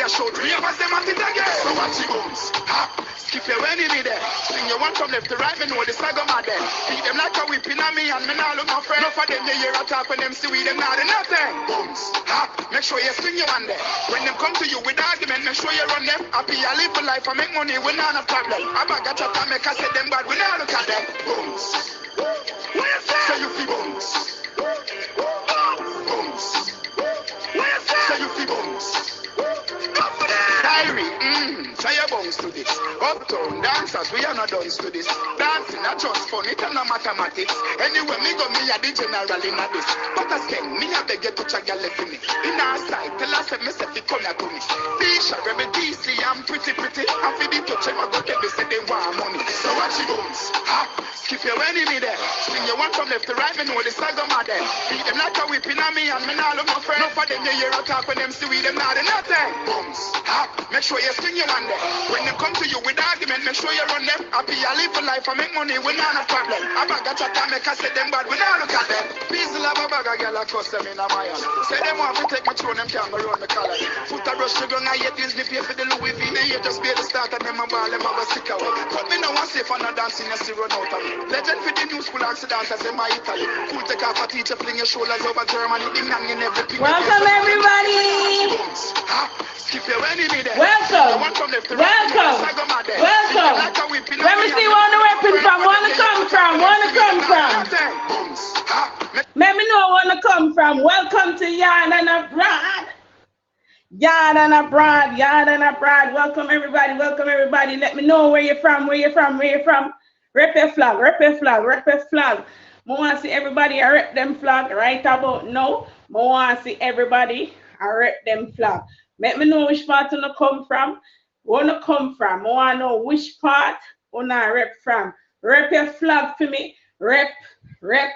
a show. We have them at it again. So watch it bones. Skip your enemy there. Swing your one from left to right. Me know the saga mad then. Beat them like a whipping on me and me now look my friend. Enough of them they hear attack when them see we them not nothing. Bones. Make sure you swing your one there. When them come to you with argument, make sure you run them. Happy I live a life, I make money, we not a problem. I bag a chat and make I say them bad, we not look at them. Bones. What you say? Say you feel bones. Bones. What you say? Say you feel bones. Diary, try your bones to this. Uptown dancers, we are not done to this. Dancing not just fun, it and no mathematics. Anyway, me go, me a the general in a this. But as king, me a beg you to check your left me. In our side, tell us if me say fi come to me. T-shirt, rebel DC, I'm pretty. I'm feeding to check my go get me say they want money. So watch your bones. Skip your enemy there. Swing your one from left to right, me know the saga mad then. Beat them like a whipping on me and me now look my friend. Enough of them they hear attack when them see we them not nothing. Bones. Make sure you swing your one there. When they come to you with argument, make sure you run them. Happy I live a life, I make money, we not a problem. I bag a chat and make I say them bad, we not look at them. Peace love a bag a girl a cuss them in a mile. Say them want to take my throne, them can't go round the collar. Foot a brush sugar, I hate Disney pay for the Louis V. They hate just be the start and them a ball, them a go stick away. But me no want safe and no dancing, you see run out of me. Legend for the new school accidents, I say my Italy. Cool take off a teacher, fling your shoulders over Germany. Ding dang in everything. Welcome everybody. Skip your enemy there. Welcome. Welcome. Let me see where the weapon from. Wanna come from? Let me know where to come from. Welcome to Yaad and Abroad. Yaad and Abroad. Welcome everybody. Let me know where you're from. Rep your flag. I want to see everybody I rep them flag right about now. I want to see everybody I rep them flag. Let me know which part you come from. I want to know which part you rep from. Rep your flag for me. Rep your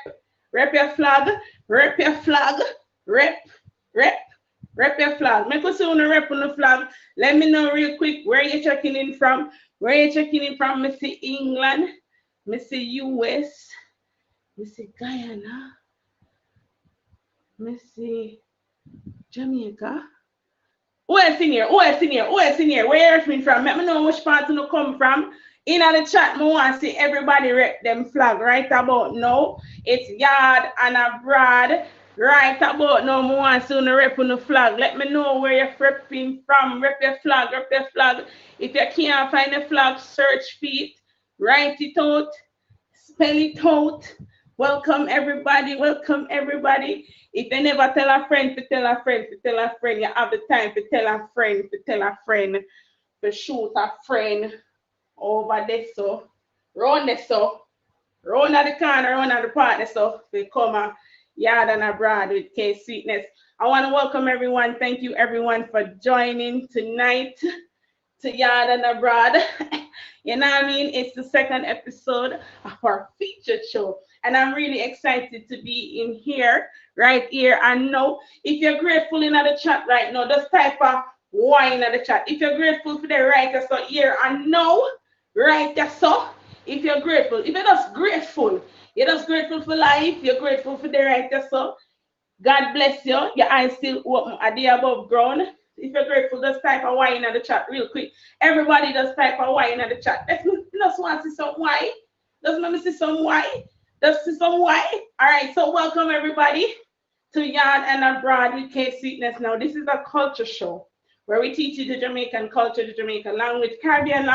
flag. Rep your flag. Rep your flag. Make us see you rep on the flag. Let me know real quick where you're checking in from. Me see England. Me see US. Me see Guyana. Me see Jamaica. Who else in here? Where you from? Let me know which part you come from. In the chat, I want to see everybody rep them flag right about now. It's Yaad and Abroad. Right about now, I want to see you rep on the flag. Let me know where you're repping from. Rep your flag. If you can't find the flag, search for it. Write it out. Spell it out. Welcome everybody. If you never tell a friend, you have the time to tell a friend, to shoot a friend over there so. Round at the corner, round at the partner so they come Yaad and Abroad with K Sweetness. I want to welcome everyone. Thank you everyone for joining tonight to Yaad and Abroad. You know what I mean? It's the second episode of our featured show. And I'm really excited to be in here, right here. And know if you're grateful in the chat right now, just type of wine in the chat. If you're grateful for the writer so here and now, right there so. If you're grateful, if you're just grateful for life, you're grateful for the writer so. God bless you. Your eyes still open at the above ground. If you're grateful, just type a wine in the chat real quick. Everybody just type a wine in the chat. Let's want to see some wine. Let me see some wine. All right, so welcome everybody to Yaad and Abroad with K Sweetness. Now, this is a culture show where we teach you the Jamaican culture, the Jamaican language, Caribbean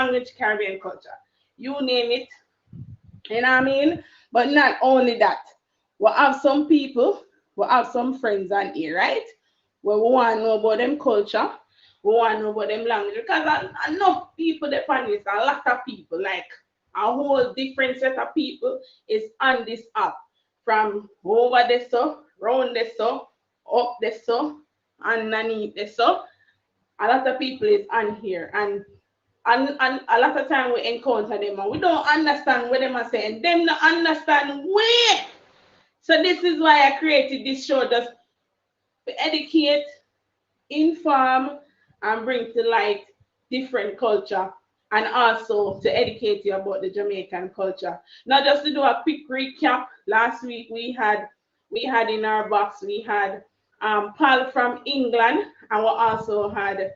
culture. You name it. You know what I mean? But not only that. We'll have some people, we'll have some friends on here, right? Where we want to know about them culture, we want to know about them language. Because enough people depend on this, a lot of people, like a whole different set of people is on this app. From over there so, round there so, up there so, underneath there so. A lot of people is on here. And a lot of time we encounter them and we don't understand what them are saying. Them don't understand where. So this is why I created this show, just to educate, inform, and bring to light different culture, and also to educate you about the Jamaican culture. Now, just to do a quick recap, last week we had in our box, we had Paul from England, and we also had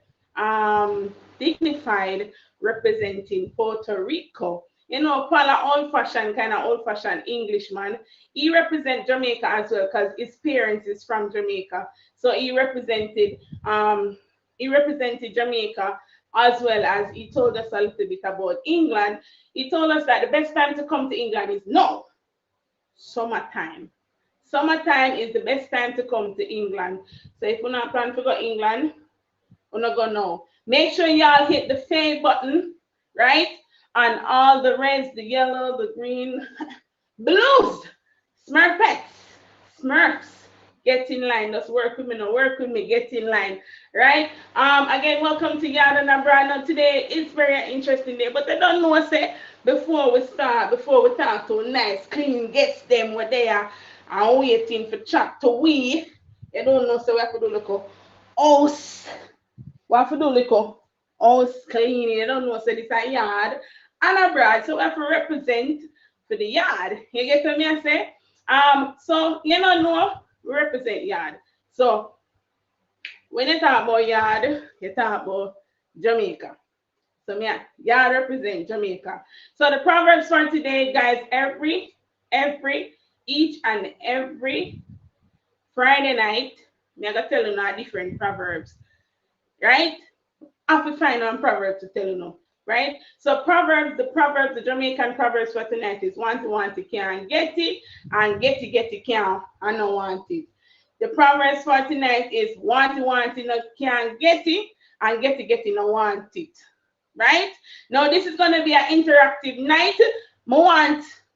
dignified representing Puerto Rico. You know, Paula old-fashioned, kind of old-fashioned Englishman. He represents Jamaica as well because his parents is from Jamaica. So he represented Jamaica as well as he told us a little bit about England. He told us that the best time to come to England is now, summertime. Summertime is the best time to come to England. So if you're not planning to go to England, we're not going now. Make sure y'all hit the fave button, right? On all the reds, the yellow, the green, blues, Smurfettes, Smurfs. Get in line. Just work with me, no work with me, get in line. Right? Again, welcome to Yaad and Brandon. Today it's very interesting day, but I don't know say before we start, before we talk to nice, clean guests them where they are and waiting for chat to we. You don't know so we have to do look house. We have to do look house cleaning. You don't know so this a Yaad and abroad. So we have to represent for the Yaad. You get what I say? So you don't know. We represent Yaad. So when you talk about Yaad, you talk about Jamaica. So Yaad represent Jamaica. So the proverbs for today, guys, each and every Friday night, I'm gonna tell you now different proverbs, right? I have to find one proverb to tell you now, right? So the Jamaican proverbs for tonight is want to can't get it, and get it can't and no want it. The proverbs for tonight is want it no can't get it, and get it no want it. Right? Now this is gonna be an interactive night. I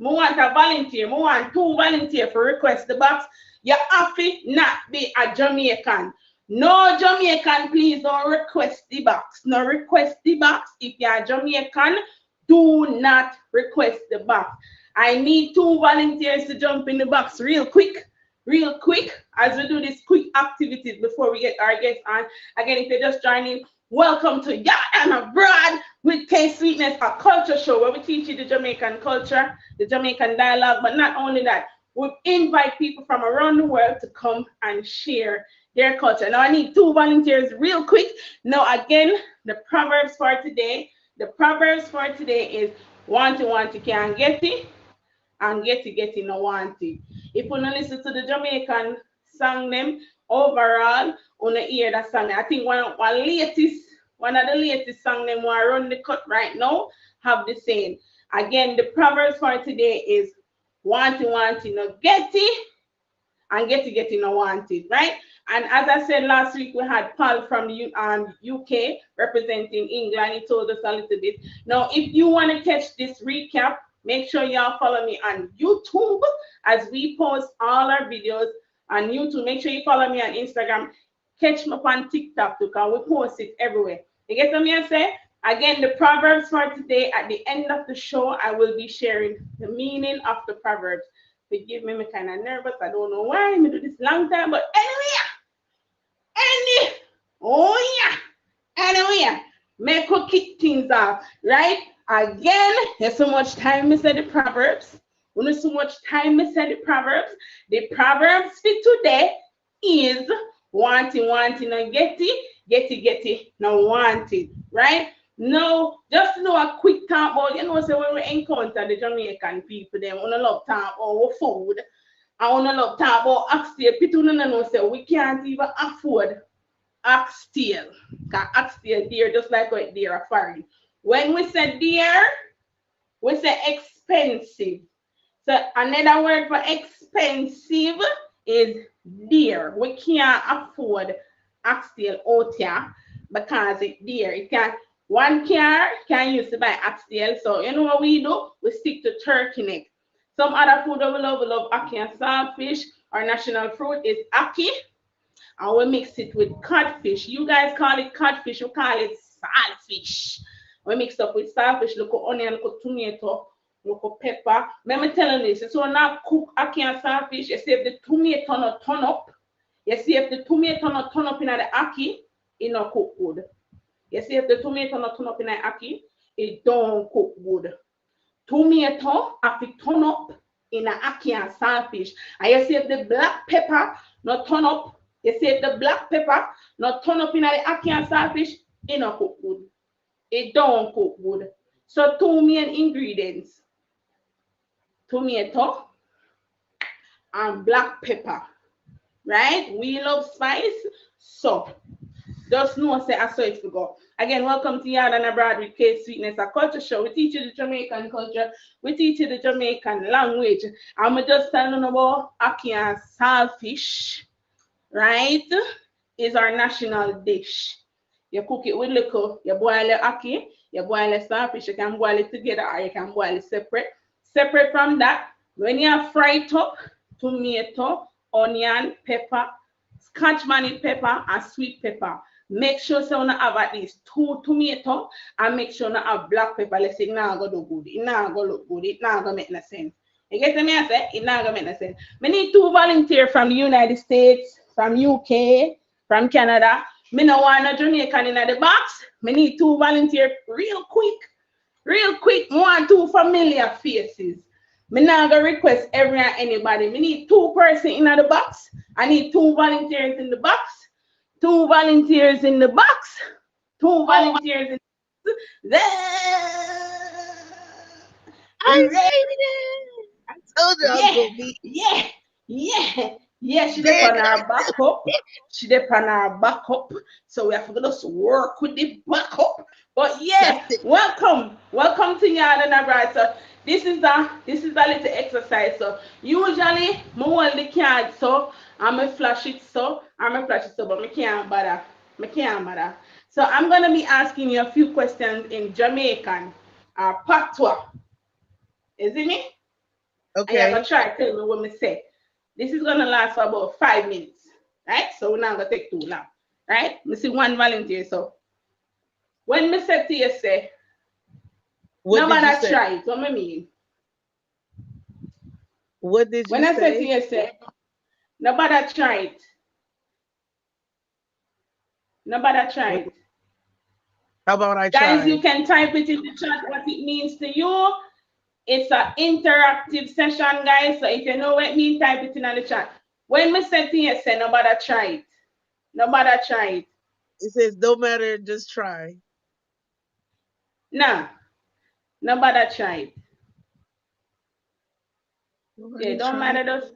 want a volunteer. I want 2 volunteers for request the box. You have to not be a Jamaican. No Jamaican, please don't request the box. No request the box. If you are Jamaican, do not request the box. I need 2 volunteers to jump in the box real quick, as we do this quick activities before we get our guests on. Again, if you're just joining, welcome to Yaad and Abroad with K-Sweetness, a culture show where we teach you the Jamaican culture, the Jamaican dialogue, but not only that, we invite people from around the world to come and share their culture. Now I need 2 volunteers real quick. Now again, the proverbs for today is want can't get it, and get it no want it. If you don't listen to the Jamaican song them overall, on hear that song. I think one of the latest song them want run the cut right now have the same. Again, the proverbs for today is want no get it, and get it no want it, right? And as I said last week, we had Paul from the UK representing England. He told us a little bit. Now, if you want to catch this recap, make sure y'all follow me on YouTube as we post all our videos on YouTube. Make sure you follow me on Instagram. Catch me up on TikTok too, because we post it everywhere. You get what I say? Again, the proverbs for today, at the end of the show, I will be sharing the meaning of the proverbs. Forgive me, I'm kind of nervous. I don't know why. I do this long time, but anyway, make we kick things off, right? Again, there's so much time I said the proverbs. When there's so much time I said the proverbs for today is want no get it, no want it, right? No, just know a quick talk about, you know, so when we encounter the Jamaican people, they want to love talk about food. I want to love talk about oxtail. People don't know, so we can't even afford oxtail. Because oxtail dear, just like what deer are foreign. When we say dear, we say expensive. So another word for expensive is dear. We can't afford oxtail out here because it's dear. It can't. One car can use to buy oxtail. So you know what we do? We stick to turkey neck. Some other food that we love ackee and saltfish. Our national fruit is ackee. And we mix it with codfish. You guys call it codfish, we call it saltfish. We mix up with saltfish, look at onion, look at tomato, look at pepper. Let me tell you this, so now cook ackee and saltfish, you see if the tomato not turn up. You see if the tomato not turn up in the ackee, it not cook good. You see if the tomato not turn up in the ackee, it don't cook good. Tomato have to turn up in the ackee and saltfish. And you see if the black pepper not turn up, you see if the black pepper not turn up in the ackee and saltfish, it not cook good. It don't cook good. So two main ingredients: tomato and black pepper. Right? We love spice, so just know say I saw it to go. Again, welcome to Yaad and Abroad with K Sweetness, a culture show. We teach you the Jamaican culture, we teach you the Jamaican language. I'm just telling you about ackee and saltfish, right? Is our national dish. You cook it with liquor, you boil the ackee, you boil the saltfish, you can boil it together or you can boil it separate. Separate from that, when you fry it up, tomato, onion, pepper, scotch bonnet pepper, and sweet pepper. Make sure so you have at least two tomato and make sure you have black pepper. Let's say it not gonna do good. It not gonna look good. It not gonna make no sense. You get me? I say it not gonna make no sense. We need two volunteers from the United States, from UK, from Canada. Me no want no Jamaican in the box. Me need two volunteers real quick. Real quick, one two familiar faces. Me not gonna request every and anybody. Me need two person in the box. I need two volunteers in the box. Two volunteers in the box. Two volunteers in the I we ready? made it. I told you I was Yeah, gonna be yeah, yeah, yeah. She dip there. on our back up. She dip on our back up. So we have to just work with the back up. But That's yeah, it. welcome to Yaad and Abroad. So this is a little exercise. So usually I hold the card so I'm gonna flash it so but I can't bother. I can't bother. So I'm gonna be asking you a few questions in Jamaican or Patwah. Is it me? And you're gonna Okay. try to tell me what me say. This is gonna last for about 5 minutes, right? So we're not gonna take too long, right? Me see one volunteer. So when me say to you say, What did you nobody say? try it, what me mean? What did When you I say to say? you say, nobody try it, nobody try What, it. how about I Guys, you try? can type it in the chat what it means to you. It's an interactive session, guys. So if you know what it means, type it in the chat. When me say to you say, nobody try it, nobody try it. It says no matter, just try. Nah, nobody try it. Yeah, Nobody don't try. matter those.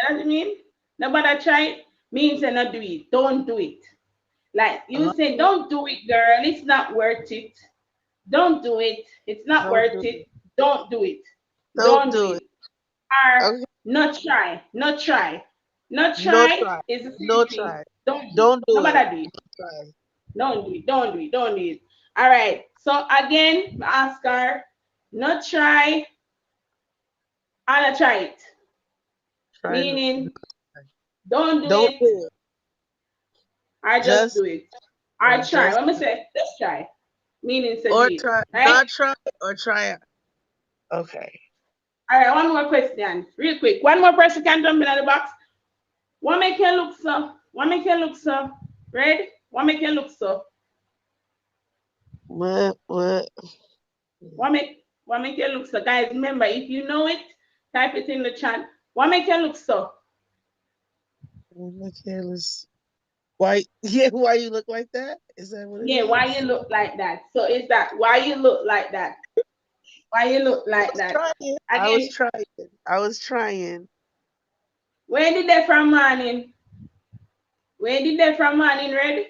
What mean? Nobody try it means they not do it. Don't do it. Like you Uh, say, don't do it, girl. It's not worth it. Don't do it. It's not don't worth do it. Don't do it. don't Don't do do it. it. Or Okay. not try. Not try. Not No try try. is the No same thing. try. Don't do it. Don't do it. Nobody do it. Try. Don't do it. Don't do it. Don't do it. All right. So again, ask her, not try, and try it. Try. Meaning, don't do Don't it. do it. I just Just do it. or I try. just Let me say, just try. Meaning to do or it. try. Right? Not try or try it. Okay. All right, one more question. Real quick. One more person can jump in the box. What make you look so? What make you look so? Red? What make you look so? What? What? What make you look so? Guys, remember, if you know it, type it in the chat. What make you look so? Look here, let's. Why? Yeah. Why you look like that? Is that what it Yeah, why is? you look like that? So is that why you look like that? Why you look I like was that? trying. I was Again, trying. I was trying. where did they from morning? Where did they from morning, Red?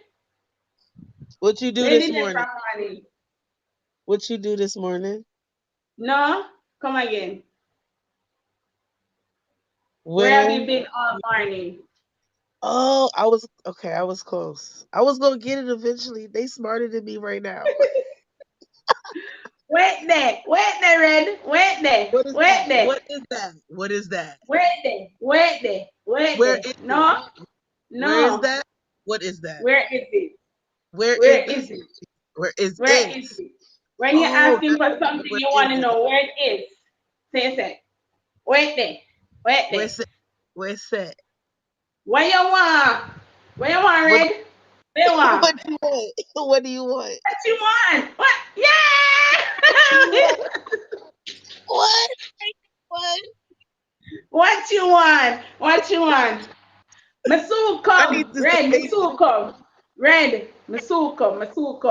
What you do Where this did they morning? from morning? What you do this morning? No, come again. Where have you Where? been all morning? Oh, I was okay. I was close. I was gonna get it eventually. They smarter than me right now. Wait there, Red. Wait there, What is wait that? there, What is that? What is that? wait there, wait there, wait Where there. is it? No, Where is no. that? What is that? Where is it? Where Where is is this? it? Where is Where it? is it? When you're Oh, asking that's for something, where you want is to it? know where it is. Say, wait there, wait there. Where's it? Where's it? Where you want? Where you want, What Red? Where you want? what do you want? What do you want? What you want? What? What you Yeah! want? What? What? What you want? What you want? I Masood need come. this Red, amazing. Masood come. Red.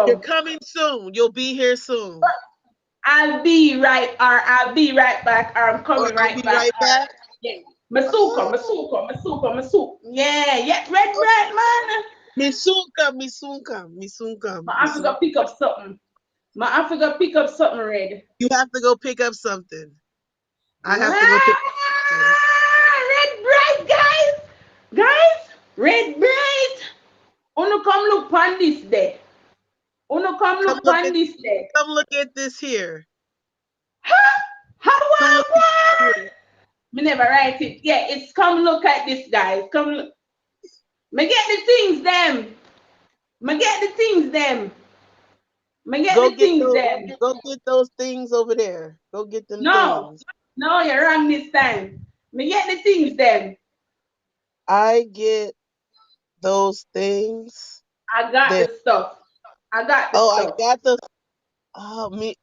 You're coming soon. You'll be here soon. I'll be right, or I'll be right back, or I'm Or coming I'll right be back, right or back. yeah. Oh, Masuka. Yeah, yeah, red oh, bright man. me soon come, me soon come, me soon come, My me soon. Africa pick up something. My Africa pick up something red. You have to go pick up something. I have to go pick up something. Ah, red bright, guys. Guys, red bright. Uno come look pan this day. Uno come Come look look pan at this day. come look at this here. Huh? How Come I look at this want? here. Me never write it. Yeah, it's come look at this, guys. Come look. Me get the things them. Me get the things them. Me get Go the get things those them. go get those things over there. Go get them No, things. no, you're wrong this time. Me get the things them. I get those things I got there. the stuff. I got the Oh, I stuff. got the me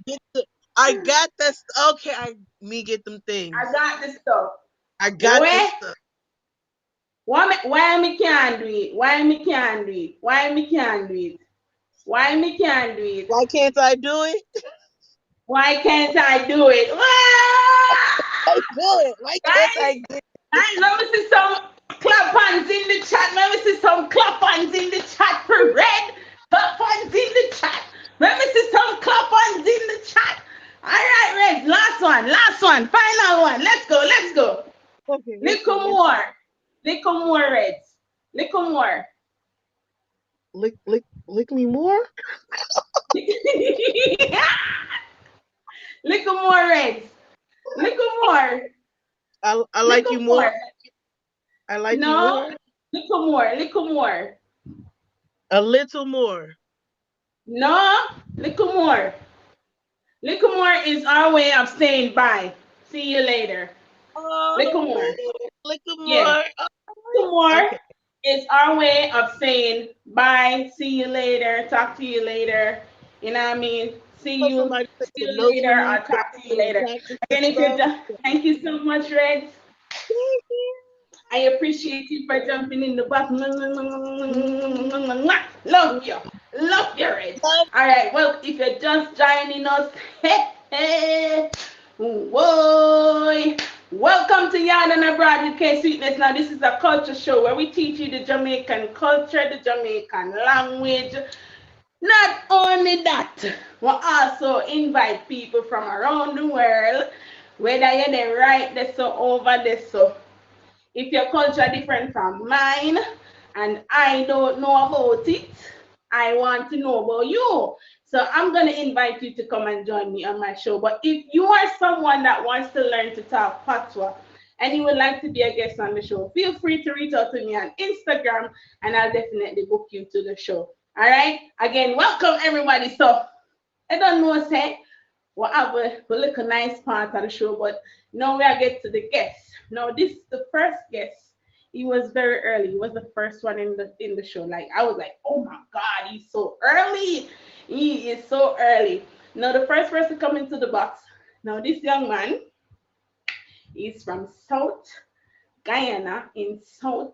get the I got this okay, I me get them I things. got the stuff. I got this Where? stuff. Why me can't do it? Why me can't do it? Why me can't do it? Why me can't do it? Why can't I do it? Why can't I do it? I do it. Why can't Guys, I do it? let me see some clap hands in the chat. Let me see some clap hands in the chat for red. Clap hands in the chat. Let me see some clap hands in the chat. All right, Red. Last one. Final one. Let's go. Okay, let's go. Little more. Little more, Reds. Little more. Lick me more? Little more, Reds. Little more. I like you Little more. more. I like you No. more. Little more. Little more. A little more. No. Little more. Little more is our way of saying bye. See you later. Little more. Oh, little Yeah. more. Little Oh, more okay. is our way of saying bye. See you later. Talk to you later. You know what I mean? So somebody See taking you notes for later. me I'll so talk to I you can later. practice the Again, if you're stuff. done, thank you so much, Reds. Thank you. I appreciate you for jumping in the box. Love you. Love you, Reds. Love All right. Well, if you're just joining us, hey, boy. Welcome to Yaad and Abroad with K Sweetness. Now, this is a culture show where we teach you the Jamaican culture, the Jamaican language. Not only that, we also invite people from around the world, whether you're there right there, so over there, so if your culture different from mine and I don't know about it, I want to know about you. So I'm going to invite you to come and join me on my show. But if you are someone that wants to learn to talk Patwah and you would like to be a guest on the show, feel free to reach out to me on Instagram and I'll definitely book you to the show. All right? Again, welcome everybody. So I don't know, say, we'll have a look a nice part of the show, but now we are get to the guest. Now this is the first guest. He was very early. He was the first one in the show. Like I was like, oh my God, he's so early. He is so early. Now the first person to come into the box. Now this young man is from South Guyana in South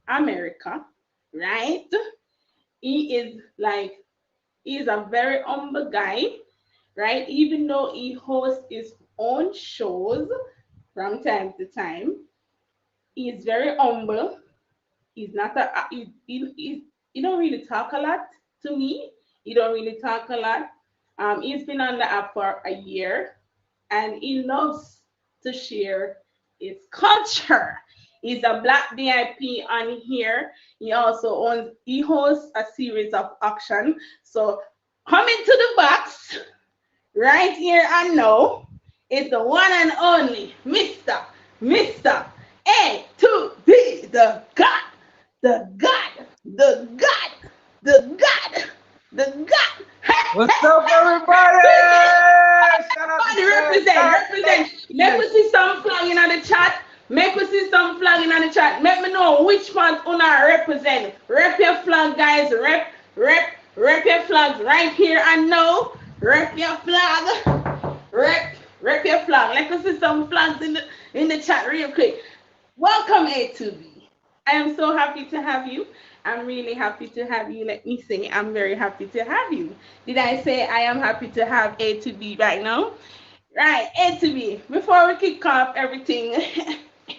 America, right? He is like he's a very humble guy, right? Even though he hosts his own shows from time to time, he is very humble. He's not he don't really talk a lot to me. He don't really talk a lot. He's been on the app for a year, and he loves to share his culture. He's a Black VIP on here. He hosts a series of action. So coming to the box right here and now is the one and only Mr. A2B the God, the God, the God, the God, the God. What's up, everybody? Shout out to Represent. Let me see some flag in the chat. Make me see some flag in the chat. Let me know which part una represent. Rep your flag, guys. Rep your flags right here and now. Rep your flag. Rep your flag. Let me see some flags in the chat real quick. Welcome A2B. I am so happy to have you. I'm really happy to have you. Let me say, I'm very happy to have you. Did I say I am happy to have A to B right now? Right, A to B. Before we kick off everything,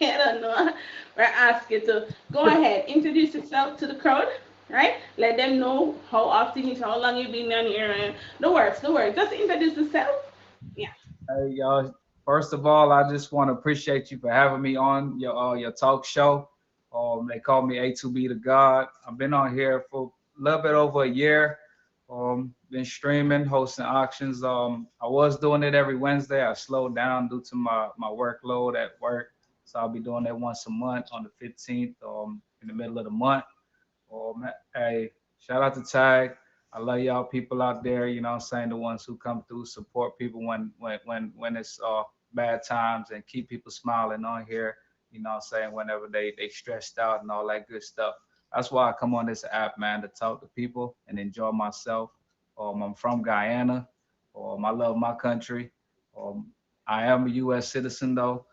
I don't know, we're asking you to go ahead, introduce yourself to the crowd, right? Let them know how often you, how long you've been on here, and the works, the works. Just introduce yourself. Yeah. Hey, y'all. First of all, I just want to appreciate you for having me on your talk show. They call me A2B The God. I've been on here for a little bit over a year. Been streaming, hosting auctions. I was doing it every Wednesday. I slowed down due to my workload at work. So I'll be doing it once a month on the 15th, in the middle of the month. Hey, shout out to Tag. I love y'all people out there, you know what I'm saying, the ones who come through, support people when it's bad times and keep people smiling on here, you know what I'm saying, whenever they stressed out and all that good stuff. That's why I come on this app, man, to talk to people and enjoy myself. I'm from Guyana. I love my country. Um, I am a U.S. citizen though,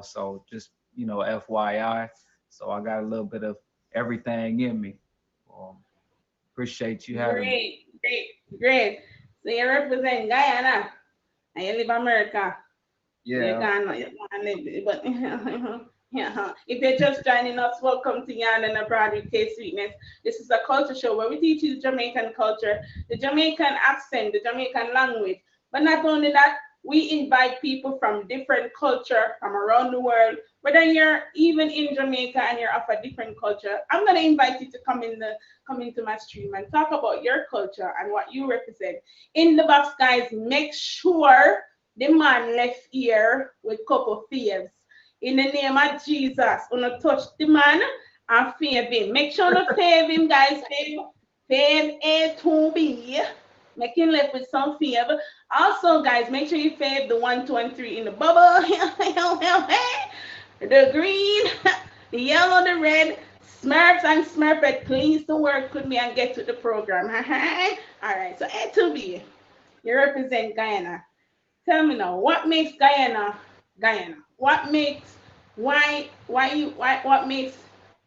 so just FYI. So I got a little bit of everything in me. Um, Appreciate you having me. Great, great, great. So you represent Guyana and you live America. You Yeah. can, you can live, but yeah. If you're just joining us, welcome to Yaad and Abroad with Taste Sweetness. This is a culture show where we teach you the Jamaican culture, the Jamaican accent, the Jamaican language. But not only that, we invite people from different culture from around the world. Whether you're even in Jamaica and you're of a different culture, I'm gonna invite you to come into my stream and talk about your culture and what you represent. In the box, guys, make sure the man left here with couple faves. In the name of Jesus, gonna touch the man and fave him. Make sure to fave him, guys. Fave A2B. Make him left with some fave. Also, guys, make sure you fave the 1, 2, and 3 in the bubble. The green, the yellow, the red. Smurfs and Smurfette, please don't work with me and get to the program. All right, so A2B, you represent Guyana. Tell me now, what makes Guyana Guyana? What makes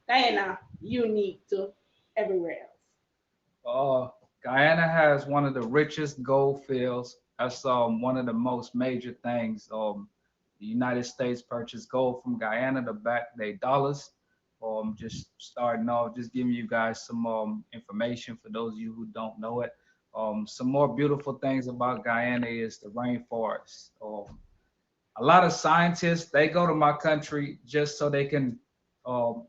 Guyana unique to everywhere else? Uh, Guyana has one of the richest gold fields. That's one of the most major things. The United States purchased gold from Guyana to back their dollars. Just starting off, just giving you guys some information for those of you who don't know it. Some more beautiful things about Guyana is the rainforest. A lot of scientists they go to my country just so they can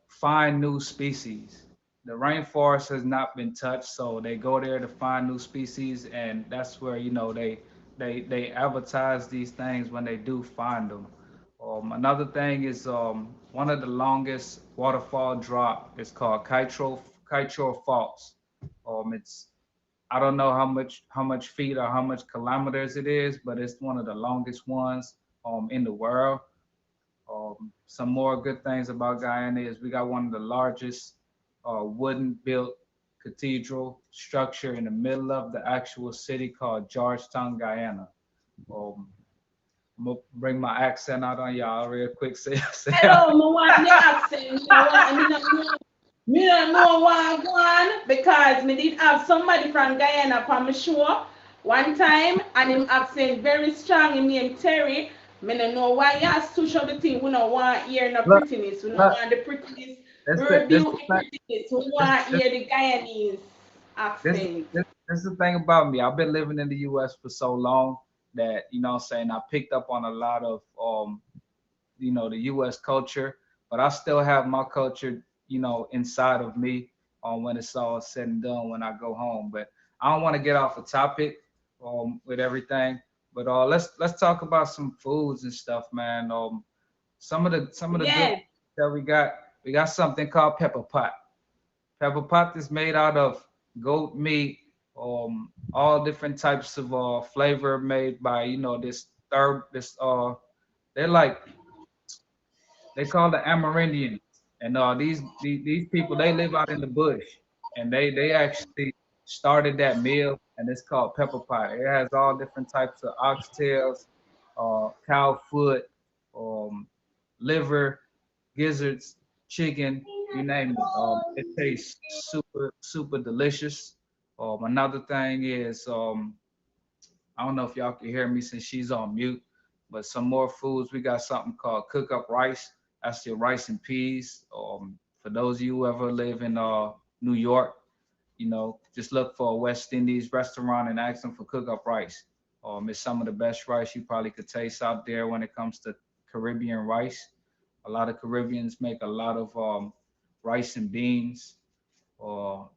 find new species. The rainforest has not been touched, so they go there to find new species, and that's where they advertise these things when they do find them. Another thing is one of the longest waterfall drop is called Kaitro Falls. It's I don't know how much feet or how much kilometers it is, but it's one of the longest ones in the world. Some more good things about Guyana is we got one of the largest wooden built cathedral structure in the middle of the actual city called Georgetown, Guyana. Um, I'm gonna bring my accent out on y'all real quick. Hello, me want the accent. Me don't know what I want because me did have somebody from Guyana on my show one time and him accent very strong. Him name Terry. Me don't know why you switch up the thing. We don't want hear no look, prettiness. We don't look, want the prettiness. this We the this rebuke the the thing. prettiness. We This, want this hear the Guyanese this accent. this is the thing about me. I've been living in the US for so long that what I'm saying I picked up on a lot of the US culture, but I still have my culture, inside of me when it's all said and done when I go home. But I don't want to get off a topic with everything. But let's talk about some foods and stuff, man. Some of the good Yeah. that we got something called pepper pot. Pepper pot is made out of goat meat, all different types of flavor made by this they're like they call the Amerindians, and these people they live out in the bush, and they actually started that meal, and it's called pepper pot. It has all different types of oxtails, cow foot, um, liver, gizzards, chicken, you name it. It tastes super delicious. Another thing is I don't know if y'all can hear me since she's on mute, but some more foods. We got something called cook up rice. That's your rice and peas. For those of you who ever live in New York, you know, just look for a West Indies restaurant and ask them for cook up rice. It's some of the best rice you probably could taste out there when it comes to Caribbean rice. A lot of Caribbeans make a lot of rice and beans. Or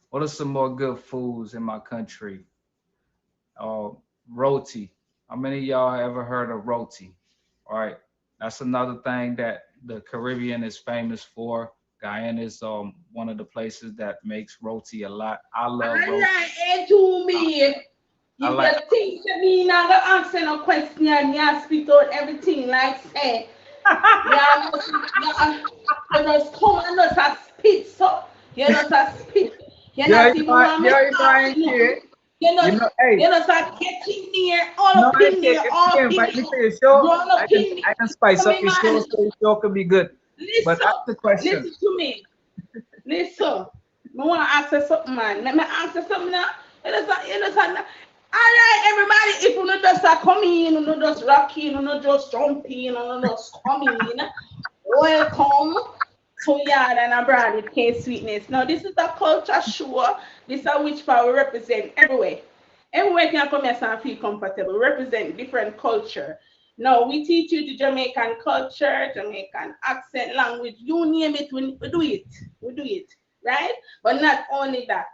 what are some more good foods in my country? Uh, Roti. How many of y'all ever heard of roti? All right, that's another thing that the Caribbean is famous for. Guyana is one of the places that makes roti a lot. I love roti. Alright, A2B. You just think that me not gonna answer no question and you spit out everything like say. You just come and just spit so. You just spit. You not even want me to ask you. You know, you know, start getting near all up in there, all up in there. I can spice up your show so your show can be good. Listen, but ask the question. Listen to me. Listen. I want to ask you something, man. Let me ask you something now. You know, all right, everybody, if you not just come in, you not just rock in, you not just jump in, you not just come in, welcome to Yaad and Abroad with K Sweetness. Now, this is a culture show. This is which part we represent everywhere. Everywhere can come here and feel comfortable. We represent different culture. Now, we teach you the Jamaican culture, Jamaican accent, language, you name it, we do it. We do it, right? But not only that,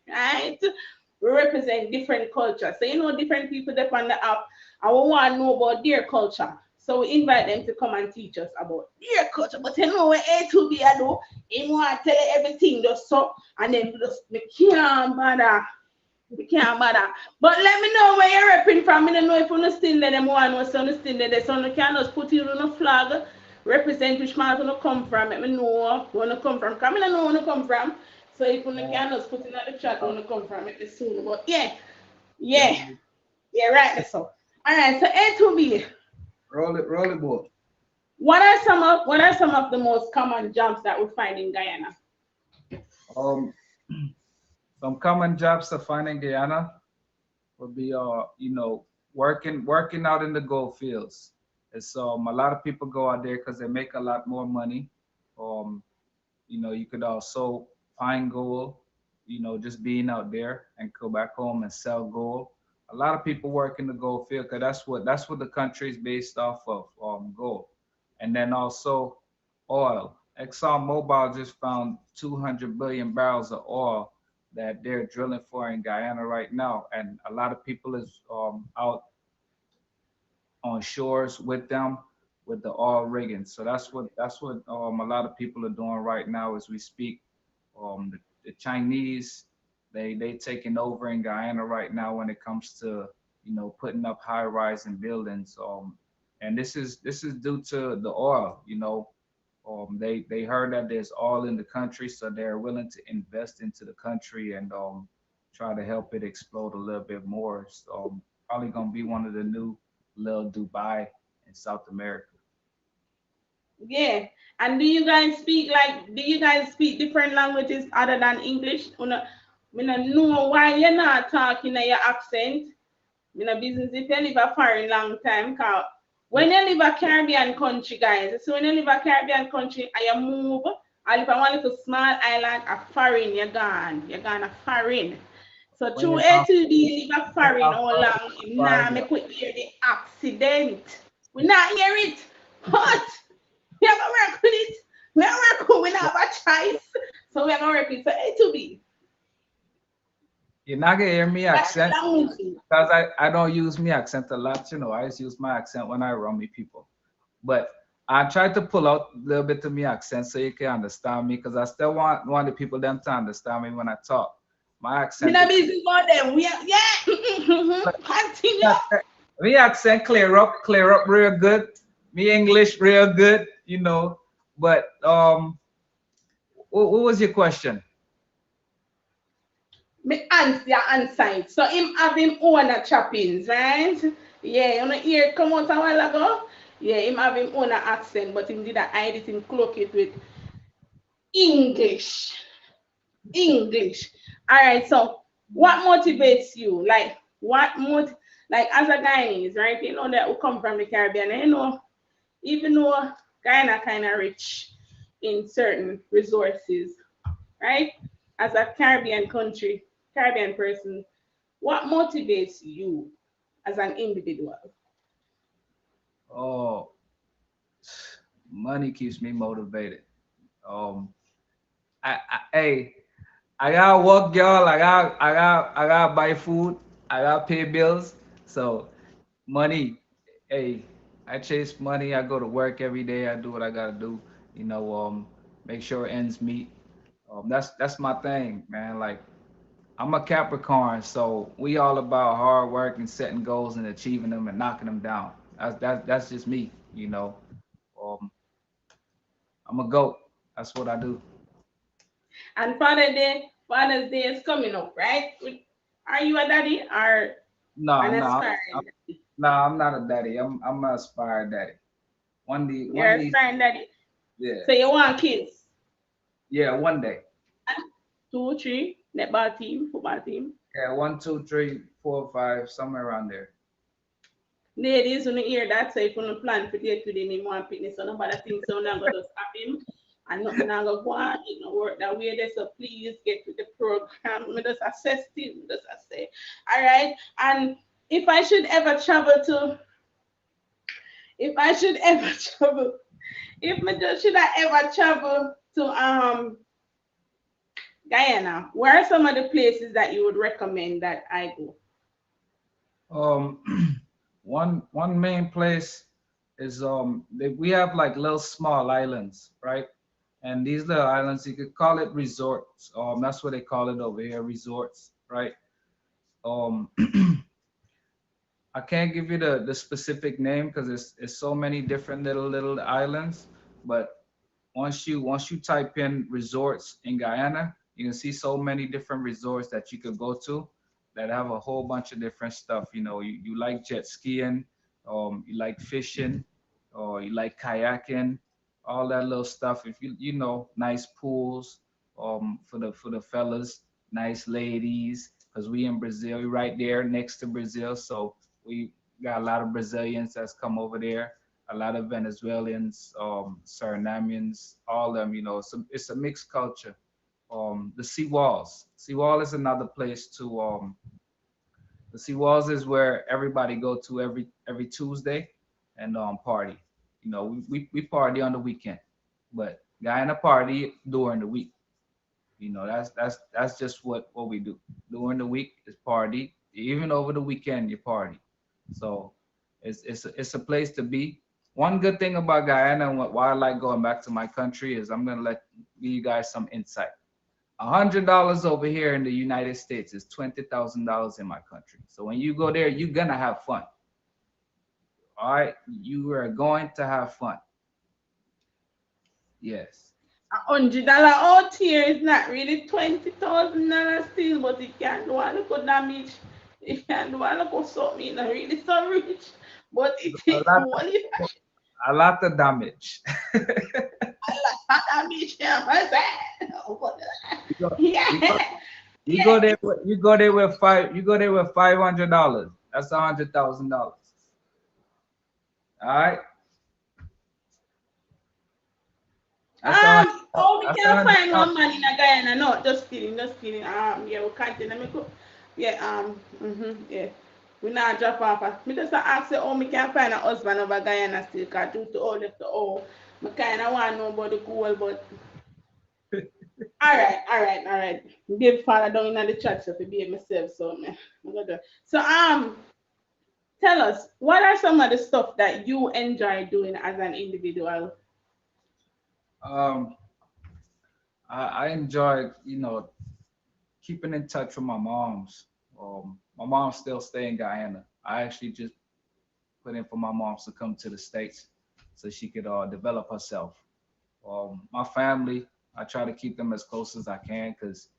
right? We represent different cultures. So, you know, different people that on the app, and we want to know about their culture. So we invite them to come and teach us about their culture. But you know what A2B I do? He want to tell you everything just so, and then just we can't bother. We can't bother. But let me know where you're repping from. I don't know if you're still there, them one was still there. So you can just put it on a flag, represent which part you come from. Let me know where you come from. Come, I know where you come from. So if you can just put it in the chat where you come from, it is soon. But yeah, right. So all right, so A2B. Roll it, boy. What are some of the most common jobs that we find in Guyana? Some common jobs to find in Guyana would be you know, working out in the gold fields. It's a lot of people go out there because they make a lot more money. You know, you could also find gold, you know, just being out there and go back home and sell gold. A lot of people work in the gold field because that's what the country is based off of, gold. And then also oil. ExxonMobil just found 200 billion barrels of oil that they're drilling for in Guyana right now. And a lot of people is out on shores with them with the oil rigging. So that's what a lot of people are doing right now as we speak. The Chinese, they taking over in Guyana right now when it comes to, you know, putting up high-rise buildings. And this is due to the oil. You know, they heard that there's oil in the country, so they're willing to invest into the country and try to help it explode a little bit more. So probably gonna be one of the new little Dubai in South America. Yeah. And do you guys speak different languages other than English? I don't know why you're not talking in your accent. In a business if you live a foreign long time, cause when you live a Caribbean country, guys, so when you live a Caribbean country and you move, and if I want little small island, a foreign, you're gone a foreign. So through A2B live a foreign all long, nah, me could hear the accident. We not hear it, but we have to work with it. We have to work with it. We have a choice. So we have to work with it. So A2B. You're not gonna hear me accent because I don't use me accent a lot, you know. I just use my accent when I run me people. But I try to pull out a little bit of me accent so you can understand me because I still want the people them to understand me when I talk. My accent. We're not busy about them. We are, yeah. Continue. Me accent clear up real good. Me English real good, you know. But what was your question? Me answer. So him have him own a choppings, right? Yeah, you know here come out a while ago. Yeah, him have him own a accent, but him did hide it, him cloak it with English. English. All right. So, what motivates you? Like, like as a Guyanese, right? You know that we come from the Caribbean. And you know, even though Guyana kind of rich in certain resources, right? As a Caribbean country, Caribbean person, what motivates you as an individual? Oh, money keeps me motivated. Um, hey, I gotta work, y'all. I gotta buy food. I gotta pay bills. So money, hey, I chase money. I go to work every day. I do what I gotta do. You know, make sure ends meet. That's my thing, man. Like I'm a Capricorn, so we all about hard work and setting goals and achieving them and knocking them down. That's just me, you know. Um, I'm a goat. That's what I do. And Father's Day is coming up, right? Are you a daddy or No, an no, aspiring? no. I'm not a daddy. I'm an aspired daddy. You're One day, aspiring daddy. yeah, So you want kids? yeah, one day. One, two, three, netball team, football team. Yeah, one, two, three, four, five, somewhere around there. Ladies, when you hear that, so if you don't plan for day today, you want fitness, so nobody thinks so now go just have him and nothing now go on, it don't work that way there. So please get with the program. We just assess it, we just assess. All right. And if I should ever travel to if I should ever travel, if me just should I ever travel to Guyana, where are some of the places that you would recommend that I go? Um, one main place is we have like little small islands, right? And these little islands, you could call it resorts. That's what they call it over here, resorts, right? Um, I can't give you the specific name because it's so many different little islands. But once you type in resorts in Guyana, you can see so many different resorts that you could go to that have a whole bunch of different stuff. You know, you like jet skiing, you like fishing, or you like kayaking, all that little stuff. If you know, nice pools, for the fellas, nice ladies, because we in Brazil, we right there next to Brazil, so we got a lot of Brazilians that's come over there, a lot of Venezuelans, Surinamians, all of them, you know, it's a mixed culture. The sea walls. Seawall is another place to the sea walls is where everybody go to every Tuesday and party. You know, we party on the weekend, but Guyana party during the week. You know, that's just what we do. During the week is party. Even over the weekend you party. So it's a place to be. One good thing about Guyana and why I like going back to my country is I'm gonna give you guys some insight. $100 over here in the United States is $20,000 in my country. So when you go there, you're gonna have fun. All right, you are going to have fun. Yes. $100 out here is not really $20,000 still, but it can do a little damage. It can do a little something, not really so rich, but it A is lot, money a lot of damage. damage. Yeah, what's that? You go, you go, Yeah, you go yeah. there. You go there with five. You go there with $500. That's $100,000. All right. That's a hundred. Oh, we That's a can't hundred find thousand. one man in a Guyana. No, just kidding, just kidding. Yeah, we can't tell them. Yeah, yeah. We not drop off. Me just ask you, oh, me can find a husband over Guyana still, cause due to all of the me kind of want to know about the cool, but all right. Give father down in the chat so to be myself, so man. So tell us, what are some of the stuff that you enjoy doing as an individual? Um, I enjoy, keeping in touch with my moms. My mom still stay in Guyana. I actually just put in for my moms to come to the States so she could develop herself. My family, I try to keep them as close as I can because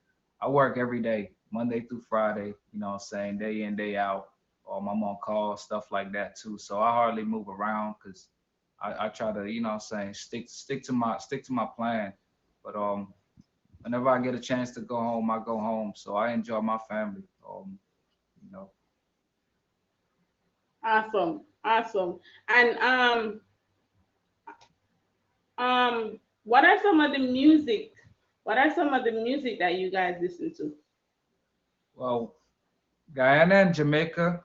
I work every day, Monday through Friday, you know what I'm saying, day in, day out. I'm on call, stuff like that too. So I hardly move around because I try to, you know what I'm saying, stick to my plan. But whenever I get a chance to go home, I go home. So I enjoy my family. You know. Awesome, awesome. And what are some of the music? What are some of the music that you guys listen to? Well, Guyana and Jamaica,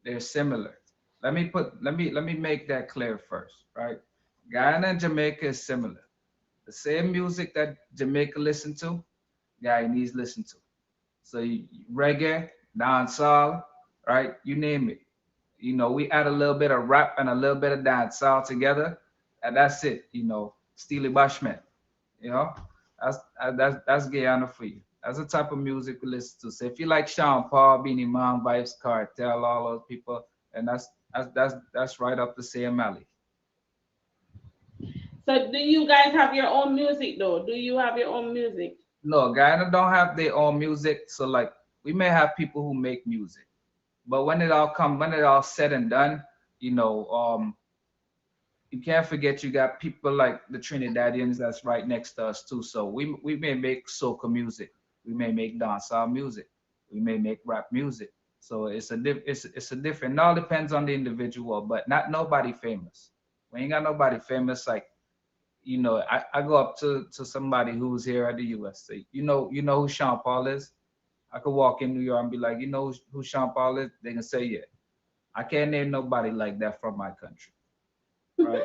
they're similar. Let me make that clear first, right? Guyana and Jamaica is similar. The same music that Jamaica listen to, Guyanese listen to. So reggae, dancehall, right? You name it. We add a little bit of rap and a little bit of dancehall together, and that's it. Steely Bashment. You know, that's Guyana for you. That's the type of music we listen to. So if you like Sean Paul, Beanie Man, Vibes, Cartel, all those people, and that's right up the same alley. So do you guys have your own music though? Do you have your own music? No, Guyana don't have their own music, so like we may have people who make music, but when it all said and done, you know, you can't forget you got people like the Trinidadians that's right next to us too. So we may make soca music, we may make dancehall music, we may make rap music. So it's a different. It all depends on the individual, but not nobody famous. We ain't got nobody famous like I go up to somebody who's here at the US. Say, who Sean Paul is? I could walk in New York and be like, who Sean Paul is? They can say yeah. I can't name nobody like that from my country, right?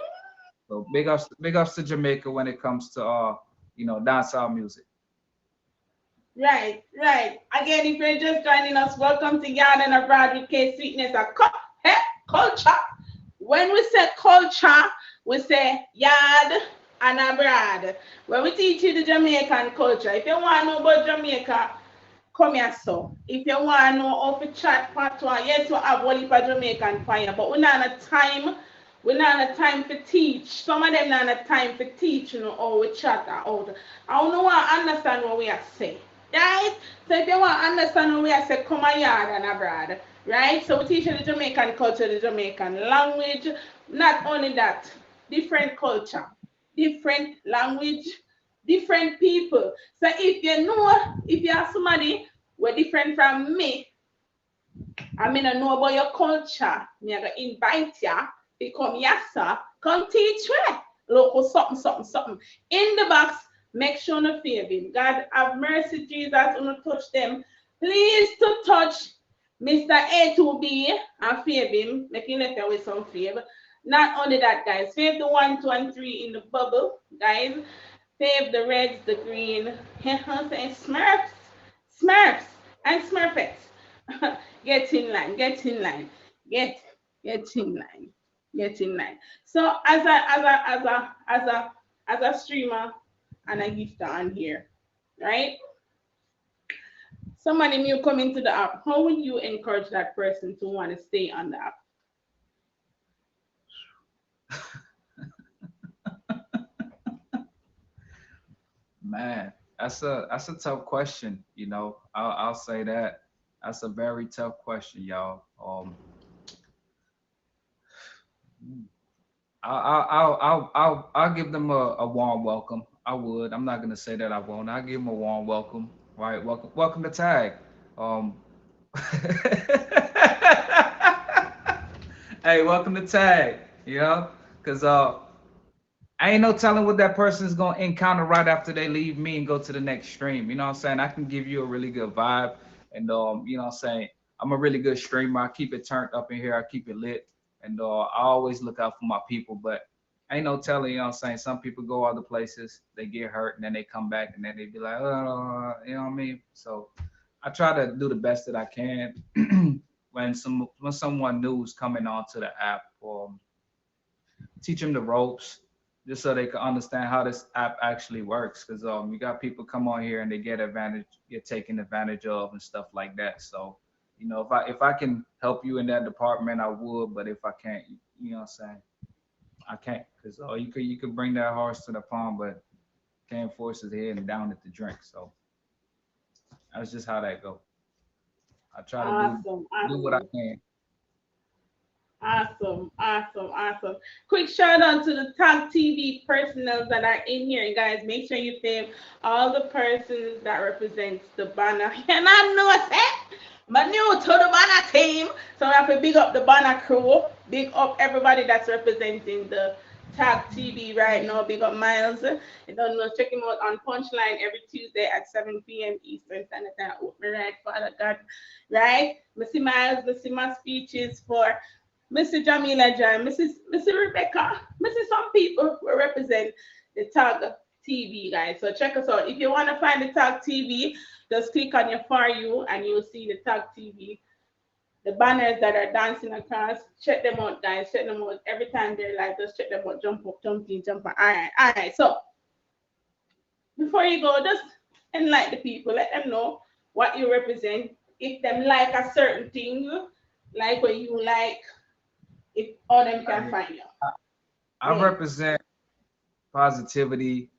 So big ups to Jamaica when it comes to dancehall music. Right, right. Again, if you're just joining us, welcome to Yaad and Abroad with K Sweetness. Culture. When we say culture, we say Yaad and Abroad. When we teach you the Jamaican culture, if you want to know about Jamaica, come here, so. If you want to know how to chat Patwah, yes, we have one for Jamaican fire, but we not have time. We not have time to teach. Some of them not have time to teach, how we chat or how to. I don't want to understand what we are saying. Right? So if you want to understand what we are saying, come a Yard and Abroad. Right? So we teach you the Jamaican culture, the Jamaican language. Not only that, different culture, different language, different people. So if you are somebody we're different from me, I mean, I know about your culture. Me, I gonna invite ya to come yassa, come teach me. Local something, something, something. In the box, make sure no favor. God have mercy, Jesus, on touch them. Please to touch Mr. A2B and favor him, making left with some favor. Not only that, guys, fave the 1, 2, and 3 in the bubble, guys. Fave the reds, the green, and Smurfs, Smurfs, and Smurfettes. Get in line, get in line, get in line, get in line. So as a streamer and a gifter on here, right? Somebody new come into the app. How would you encourage that person to want to stay on the app? Man, that's a tough question. I'll say that that's a very tough question, y'all. I'll give them a warm welcome. I would. I'm not gonna say that I won't. I'll give them a warm welcome. Right, welcome to Tag. Um, hey, welcome to Tag. Because I ain't no telling what that person's gonna encounter right after they leave me and go to the next stream. You know what I'm saying? I can give you a really good vibe, and you know what I'm saying? I'm a really good streamer. I keep it turned up in here. I keep it lit, and I always look out for my people. But ain't no telling. You know what I'm saying? Some people go other places, they get hurt, and then they come back, and then they be like, oh, you know what I mean? So I try to do the best that I can when someone new is coming onto the app. Teach them the ropes just so they can understand how this app actually works. Because you got people come on here and they get taken advantage of and stuff like that. So, if I can help you in that department, I would. But if I can't, you know what I'm saying, I can't. Because you could bring that horse to the pond, but can't force his head and down at the drink. So that's just how that go. I try to Awesome, do what I awesome, can. Awesome, awesome, awesome. Quick shout out to the Tag TV personnel that are in here, guys. Make sure you fave all the persons that represents the banner. And I know it. I'm new to the banner team, so I have to big up the banner crew. Big up everybody that's representing the Tag TV right now. Big up Miles. You don't know, check him out on Punchline every Tuesday at 7 p.m. Eastern Standard Time. Oh, me right, Father God. Right? Missy Miles, Missy my speeches for Mr. Jamila Jan, Mrs. Rebecca, Mrs. Some people who represent the Tag TV, guys. So check us out. If you want to find the Tag TV, just click on your For You and you'll see the Tag TV. The banners that are dancing across, check them out, guys. Check them out every time they're live. Just check them out. Jump up, jump in, jump out. All right. So before you go, just enlighten the people. Let them know what you represent. If them like a certain thing, like what you like, if all them can find you. I represent positivity.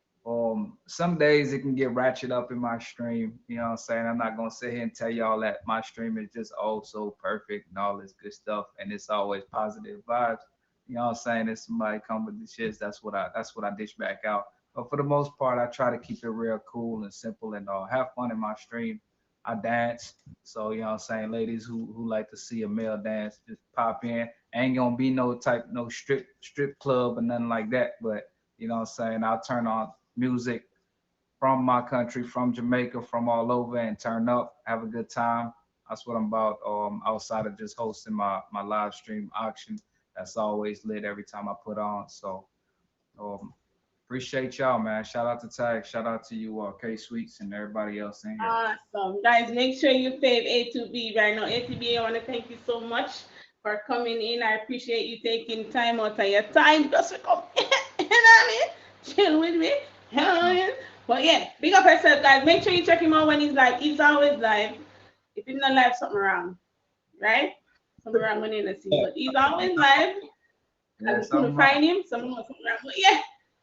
Some days it can get ratchet up in my stream. You know what I'm saying? I'm not gonna sit here and tell y'all that my stream is just oh so perfect and all this good stuff, and it's always positive vibes. You know what I'm saying? If somebody come with the shits, that's what I dish back out. But for the most part, I try to keep it real cool and simple and have fun in my stream. I dance, so you know what I'm saying. Ladies who like to see a male dance, just pop in. Ain't gonna be no strip club or nothing like that, but you know what I'm saying. I'll turn on music from my country, from Jamaica, from all over, and turn up, have a good time. That's what I'm about. Outside of just hosting my live stream auction, that's always lit every time I put on. So appreciate y'all, man. Shout out to Tag, shout out to you, K Sweets, and everybody else in here. Awesome, guys. Make sure you fave A2B right now. A2B, I want to thank you so much for coming in. I appreciate you taking time out of your time just to come. You know what I mean? Chill with me. You know what I mean? But yeah, big up yourself, guys. Make sure you check him out when he's live. He's always live. If he's not live, something wrong. Right? Something wrong when you see. But he's always live. I couldn't find him. Something wrong. But yeah,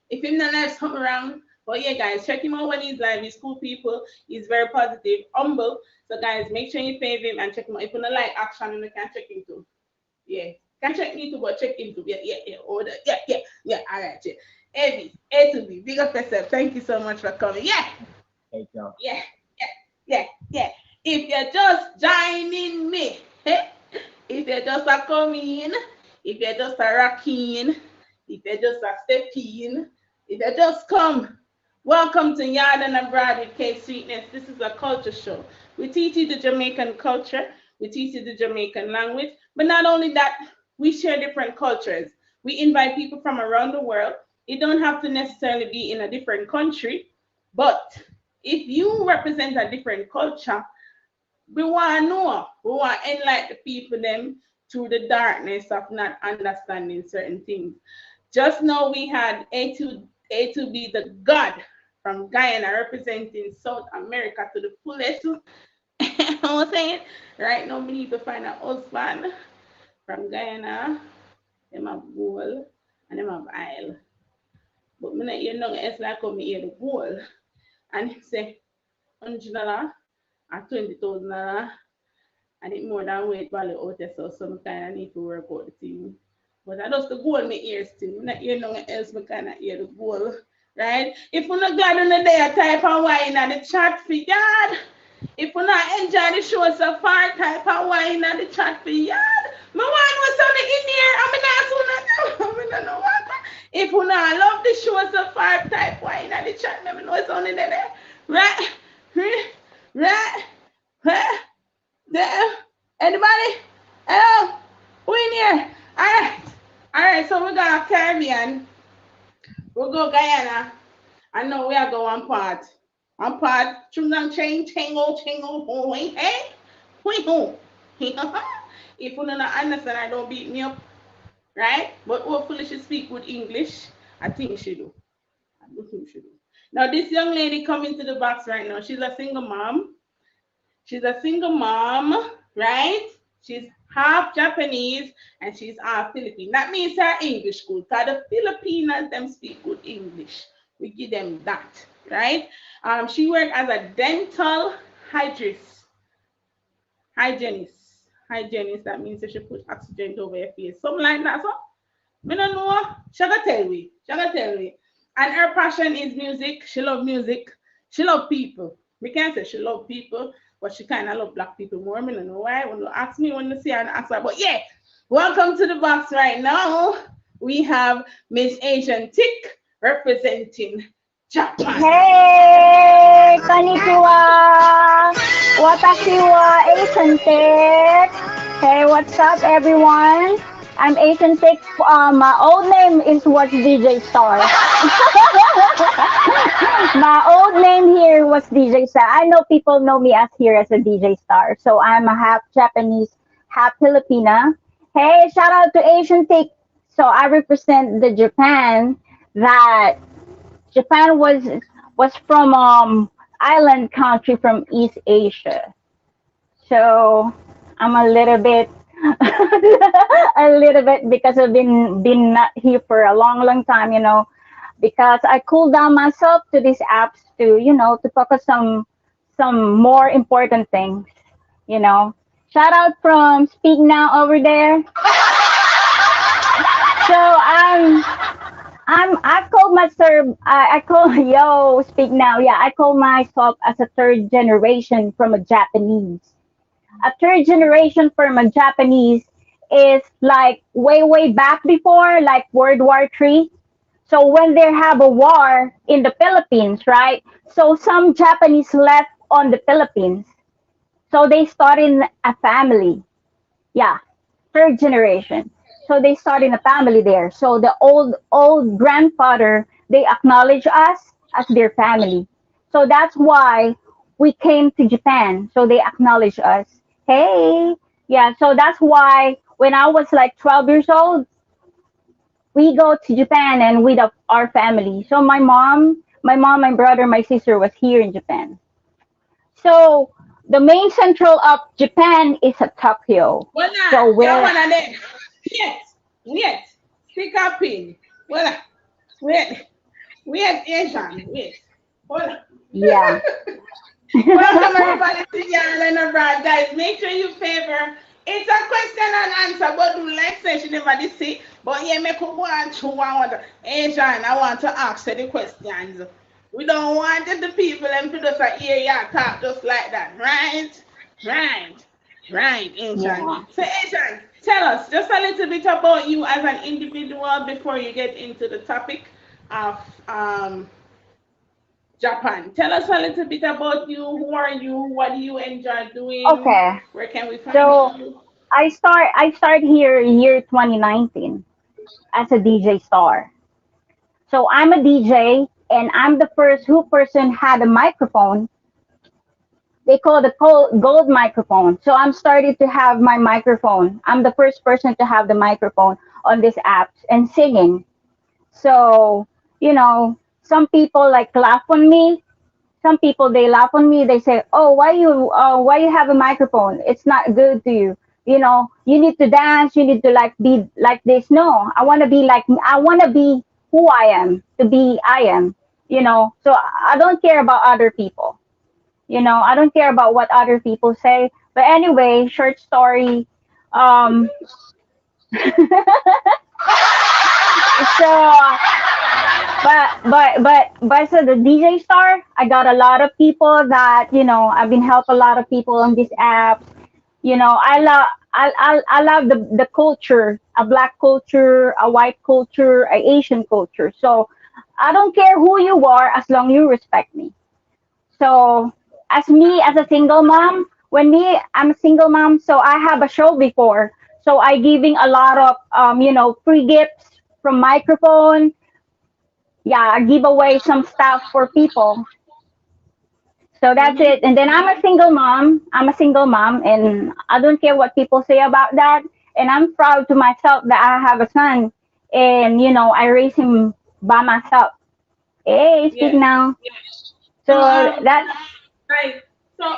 if he's not live, something wrong. But yeah, guys, check him out when he's live. He's cool people. He's very positive, humble. So guys, make sure you fave him and check him out. If you don't like action, you can check him too. Yeah. Can check me too, but check him too. Yeah. Order. Yeah. All right, yeah. Evie, A2B, big up yourself. Thank you so much for coming. Yeah. Thank y'all. Yeah. If you're just joining me, if you're just a coming, if you're just a rocking, if you're just a stepping, if you just come, welcome to Yaad and Abroad with K Sweetness. This is a culture show. We teach you the Jamaican culture. We teach you the Jamaican language. But not only that, we share different cultures. We invite people from around the world. It don't have to necessarily be in a different country, but if you represent a different culture, we want to know, we want to enlighten the people them through the darkness of not understanding certain things. Just now we had A2B The God from Guyana representing South America to the fullest. You know what I'm saying? Right now we need to find a husband from Guyana. Them have gold and them have oil. But me not hear nothing else like how me hear the gold. And he say $100 or $20,000 and it more than weight value out there, so some kind of need to work out the thing. But I just the gold me ear still. Me not hear nothing else, me kind of hear the gold. Right? If you're not glad on the day, type of wine and the chat for Yaad. If you're not enjoy the show so far, type of wine and the chat for Yaad. My wine was something in here. I'm not know what. If you not love the show so far, type wine and the chat. Let me know something there. Right? There. Anybody? Hello? Who in here? All right. So we got Caribbean. We'll go Guyana. I know we are going part. On part. Tingle, hey? If you don't understand, I don't beat me up. Right? But hopefully she speak good English. I think she do. Now this young lady coming to the box right now. She's a single mom. Right? She's half Japanese and she's half Filipino. That means her English good. Because the Filipinos them speak good English. We give them that, right? She worked as a dental hygienist. hygienist, that means you should put oxygen over your face. Something like that. So me don't know. She gonna tell me. She gonna tell me. And her passion is music. She love music. She love people. We can't say she love people, but she kind of love black people more. Me don't know why. When you ask me, when you see her and ask her, but yeah, welcome to the box right now. We have Miss AsianThick representing Japan. Hey, konnichiwa. Watashi wa AsianThick. Hey, what's up, everyone? I'm AsianThick. My old name is what's DJ Star. My old name here was DJ Star. I know people know me as here as a DJ Star. So I'm a half Japanese, half Filipina. Hey, shout out to AsianThick. So I represent the Japan that Japan was from island country from East Asia. So I'm a little bit a little bit because I've been not here for a long time, because I cooled down myself to these apps to, to focus some more important things, you know. Shout out from Speak Now over there. So I call myself I call yo speak now. Yeah, I call myself as a third generation from a Japanese. A third generation from a Japanese is like way back before, like World War III. So when they have a war in the Philippines, right? So some Japanese left on the Philippines. So they started a family. Yeah, third generation. So they start in a family there. So the old grandfather, they acknowledge us as their family. So that's why we came to Japan. So they acknowledge us. Hey, yeah. So that's why when I was like 12 years old, we go to Japan and with our family. So my brother, my sister was here in Japan. So the main central of Japan is at Tokyo. Well, So yeah, where one of them. Wait. Stick up in. Well, wait. Wait, Asian. Wait. Hold on. yeah. Welcome everybody to Yaad abroad, guys. Make sure you favor. It's a question and answer, but do like say she never did see. But yeah, make go and through one Asian. I want to ask you the questions. We don't want the people and to just hear you talk just like that, right? Right. Right, Asian. Yeah. So Asian, tell us just a little bit about you as an individual before you get into the topic of Japan. Tell us a little bit about you. Who are you? What do you enjoy doing? Okay. Where can we find So you? I start here year 2019 as a DJ star. So I'm a DJ and I'm the first who person had a microphone. They call the gold microphone. So I'm starting to have my microphone. I'm the first person to have the microphone on this app and singing. So, some people like laugh on me. Some people they laugh on me. They say, "Oh, why you have a microphone? It's not good to you. You need to dance. You need to like be like this." No, I want to be like I want to be who I am to be. I am. So I don't care about other people. I don't care about what other people say. But anyway, short story. Um, so but so the DJ star, I got a lot of people that I've been help a lot of people on these apps. I love the culture, a black culture, a white culture, a Asian culture. So I don't care who you are as long you respect me. So as me as a single mom, I'm a single mom, so I have a show before. So I giving a lot of free gifts from microphone. Yeah, I give away some stuff for people. So that's Mm-hmm. it. And then I'm a single mom. I'm a single mom, and I don't care what people say about that. And I'm proud to myself that I have a son, and I raise him by myself. Hey, speak Yes. now. So So that's right. So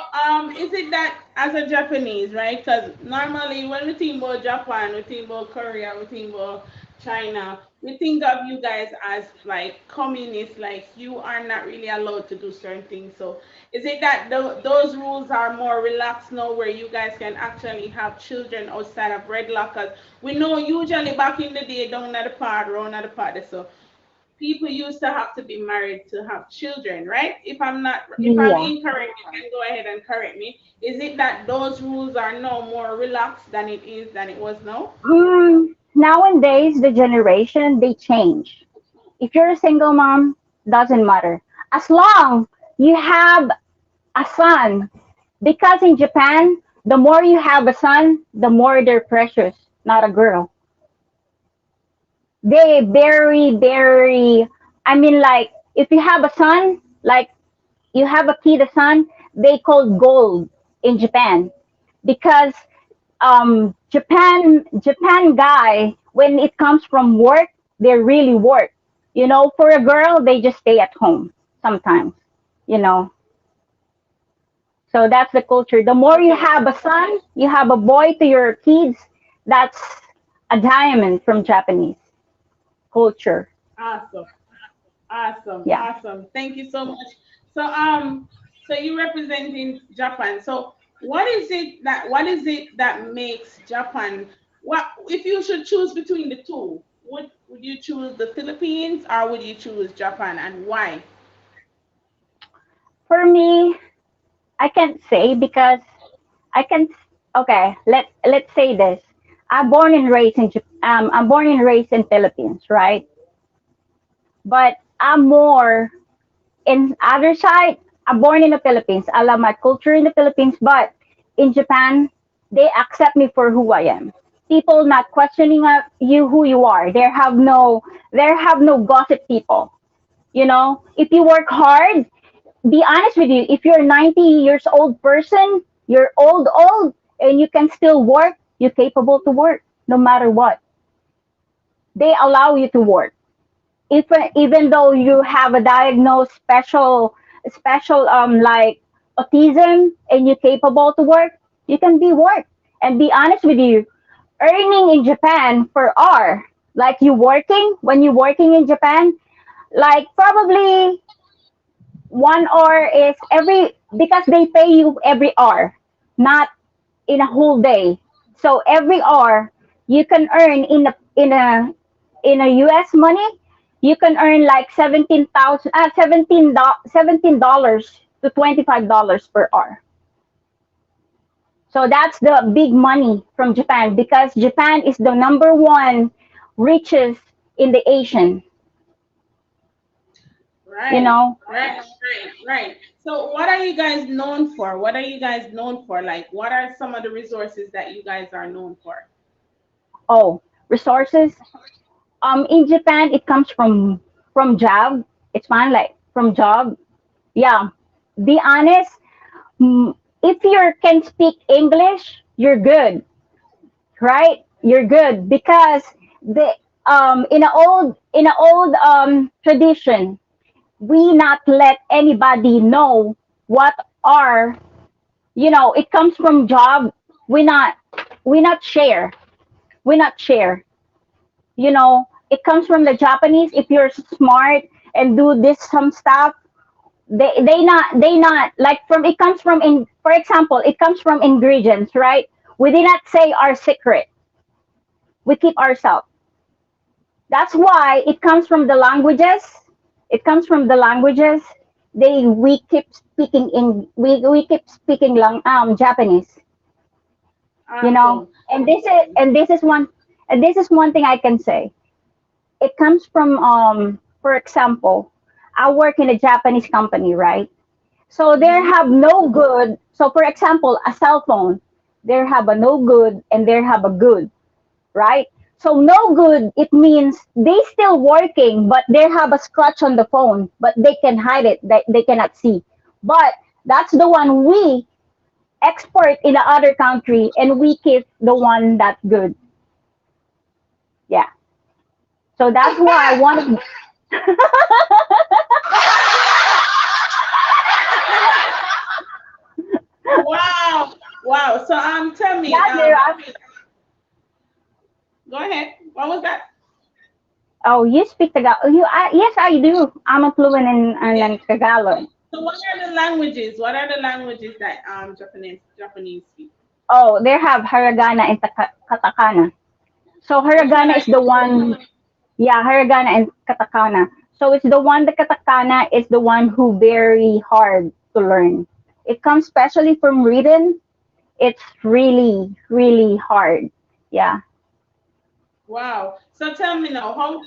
is it that as a Japanese, right? Because normally when we think about Japan, we think about Korea, we think about China, we think of you guys as like communists, like you are not really allowed to do certain things. So is it that those rules are more relaxed now where you guys can actually have children outside of wedlock? 'Cause we know usually back in the day down at the part, around at the party, so people used to have to be married to have children, right? If I'm Yeah. incorrect, you can go ahead and correct me. Is it that those rules are now more relaxed than it was now? Nowadays, the generation, they change. If you're a single mom, doesn't matter. As long you have a son, because in Japan, the more you have a son, the more they're precious, not a girl. They very, very, I mean, like, if you have a son, like, you have a kid, a son, they call gold in Japan. Because Japan guy, when it comes from work, they really work. For a girl, they just stay at home sometimes, you know. So that's the culture. The more you Okay. have a son, you have a boy to your kids, that's a diamond from Japanese culture. Awesome. Awesome. Yeah. Awesome. Thank you so much. So so you representing Japan. So what is it that makes Japan, what if you should choose between the two? Would you choose the Philippines or would you choose Japan, and why? For me, I can't say because I can. Okay, let's say this. I'm born and raised in Philippines, right? But I'm more in other side. I'm born in the Philippines. I love my culture in the Philippines, but in Japan, they accept me for who I am. People not questioning you who you are. There have no gossip people. If you work hard, be honest with you. If you're 90 years old person, you're old, and you can still work. You're capable to work no matter what. They allow you to work if even though you have a diagnosed special like autism and you're capable to work, you can be work. And be honest with you, earning in Japan per hour, like you working when you're working in Japan, like probably 1 hour is every because they pay you every hour, not in a whole day. So every hour you can earn in a US money, you can earn like 17 dollars to $25 per hour. So that's the big money from Japan because Japan is the number one richest in the Asian, you Right. know. Right. Right. Right. So what are you guys known for? What are you guys known for? Like what are some of the resources that you guys are known for? Oh, resources. In Japan it comes from job. It's fine like from job. Yeah. Be honest, if you can speak English, you're good, right? You're good because the in a old tradition, we not let anybody know what are it comes from job. We not share. It comes from the Japanese. If you're smart and do this some stuff, they not like from it comes from in for example it comes from ingredients, right? We did not say our secret. We keep ourselves. That's why it comes from the languages. We keep speaking Japanese. Awesome. And this is one thing I can say. It comes from for example, I work in a Japanese company, right? So there Mm-hmm. have no good. So for example, a cell phone, there have a no good and there have a good, right? So no good, it means they still working, but they have a scratch on the phone, but they can hide it. They cannot see. But that's the one we export in the other country, and we keep the one that good. Yeah. So that's why I want to. Wow. Wow. So tell me, Yeah, go ahead. What was that? Oh, you speak Tagalog. Yes, I do. I'm a fluent Yeah. in Tagalog. So what are the languages? What are the languages that Japanese speak? Oh, they have hiragana and katakana. So Which one hiragana are is the one, yeah, hiragana and katakana. So it's the one, the katakana is the one who very hard to learn. It comes especially from reading. It's really, really hard. Yeah. wow. So tell me now, how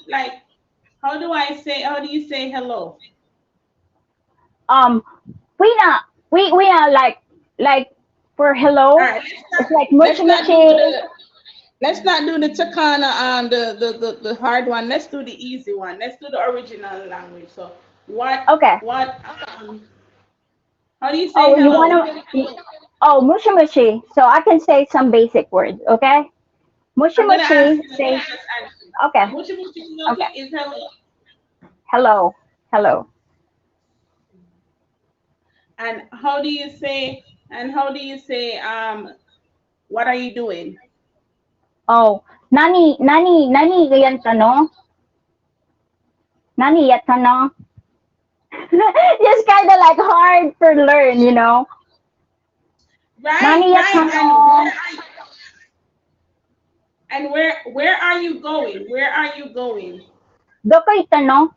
do you say hello? Um, we are like for All hello, right, it's like let's mushi not do mushi. let's not do the Chicana the hard one. Let's do the easy one. Let's do the original language. So what Okay. what how do you say Oh, you hello? wanna? Oh, mushi mushi. So I can say some basic words. Okay. Mushi I'm gonna ask mushi. you and Say you just answer. okay. Mushi mushi Okay. is hello. Hello. Hello. And how do you say what are you doing? Oh, nani yan tanong? Nani yan tanong? Just kind of like hard for learn, you know. Right, Nani yan right. tanong? And where are you going? Where are you going? Dokoy tanong?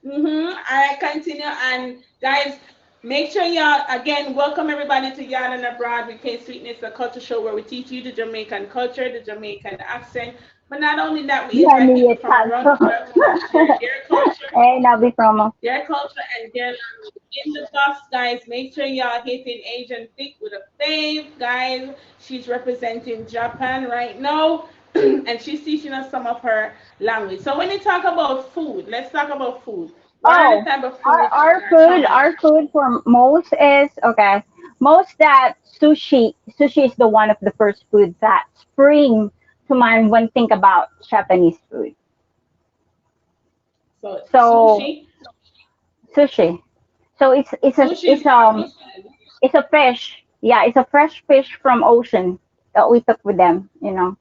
I continue and guys, make sure y'all again welcome everybody to Yaad and Abroad with K Sweetness, a culture show where we teach you the Jamaican culture, the Jamaican accent. But not only that, we invite Nani people yan from around the tanong? world to share Eh, nabi promo. their culture and their language. In the box, guys, make sure y'all hitting Asian Thick with a fave, guys. She's representing Japan right now, and she's teaching us some of her language. So when you talk about food, let's talk about food. What are the Oh, type of foods that our are food, common? our food for most is okay. Most that sushi, sushi is the one of the first foods that spring to mind when think about Japanese food. So So sushi, sushi. So sushi is it's a fish. Yeah, it's a fresh fish from ocean that we took with them. You know,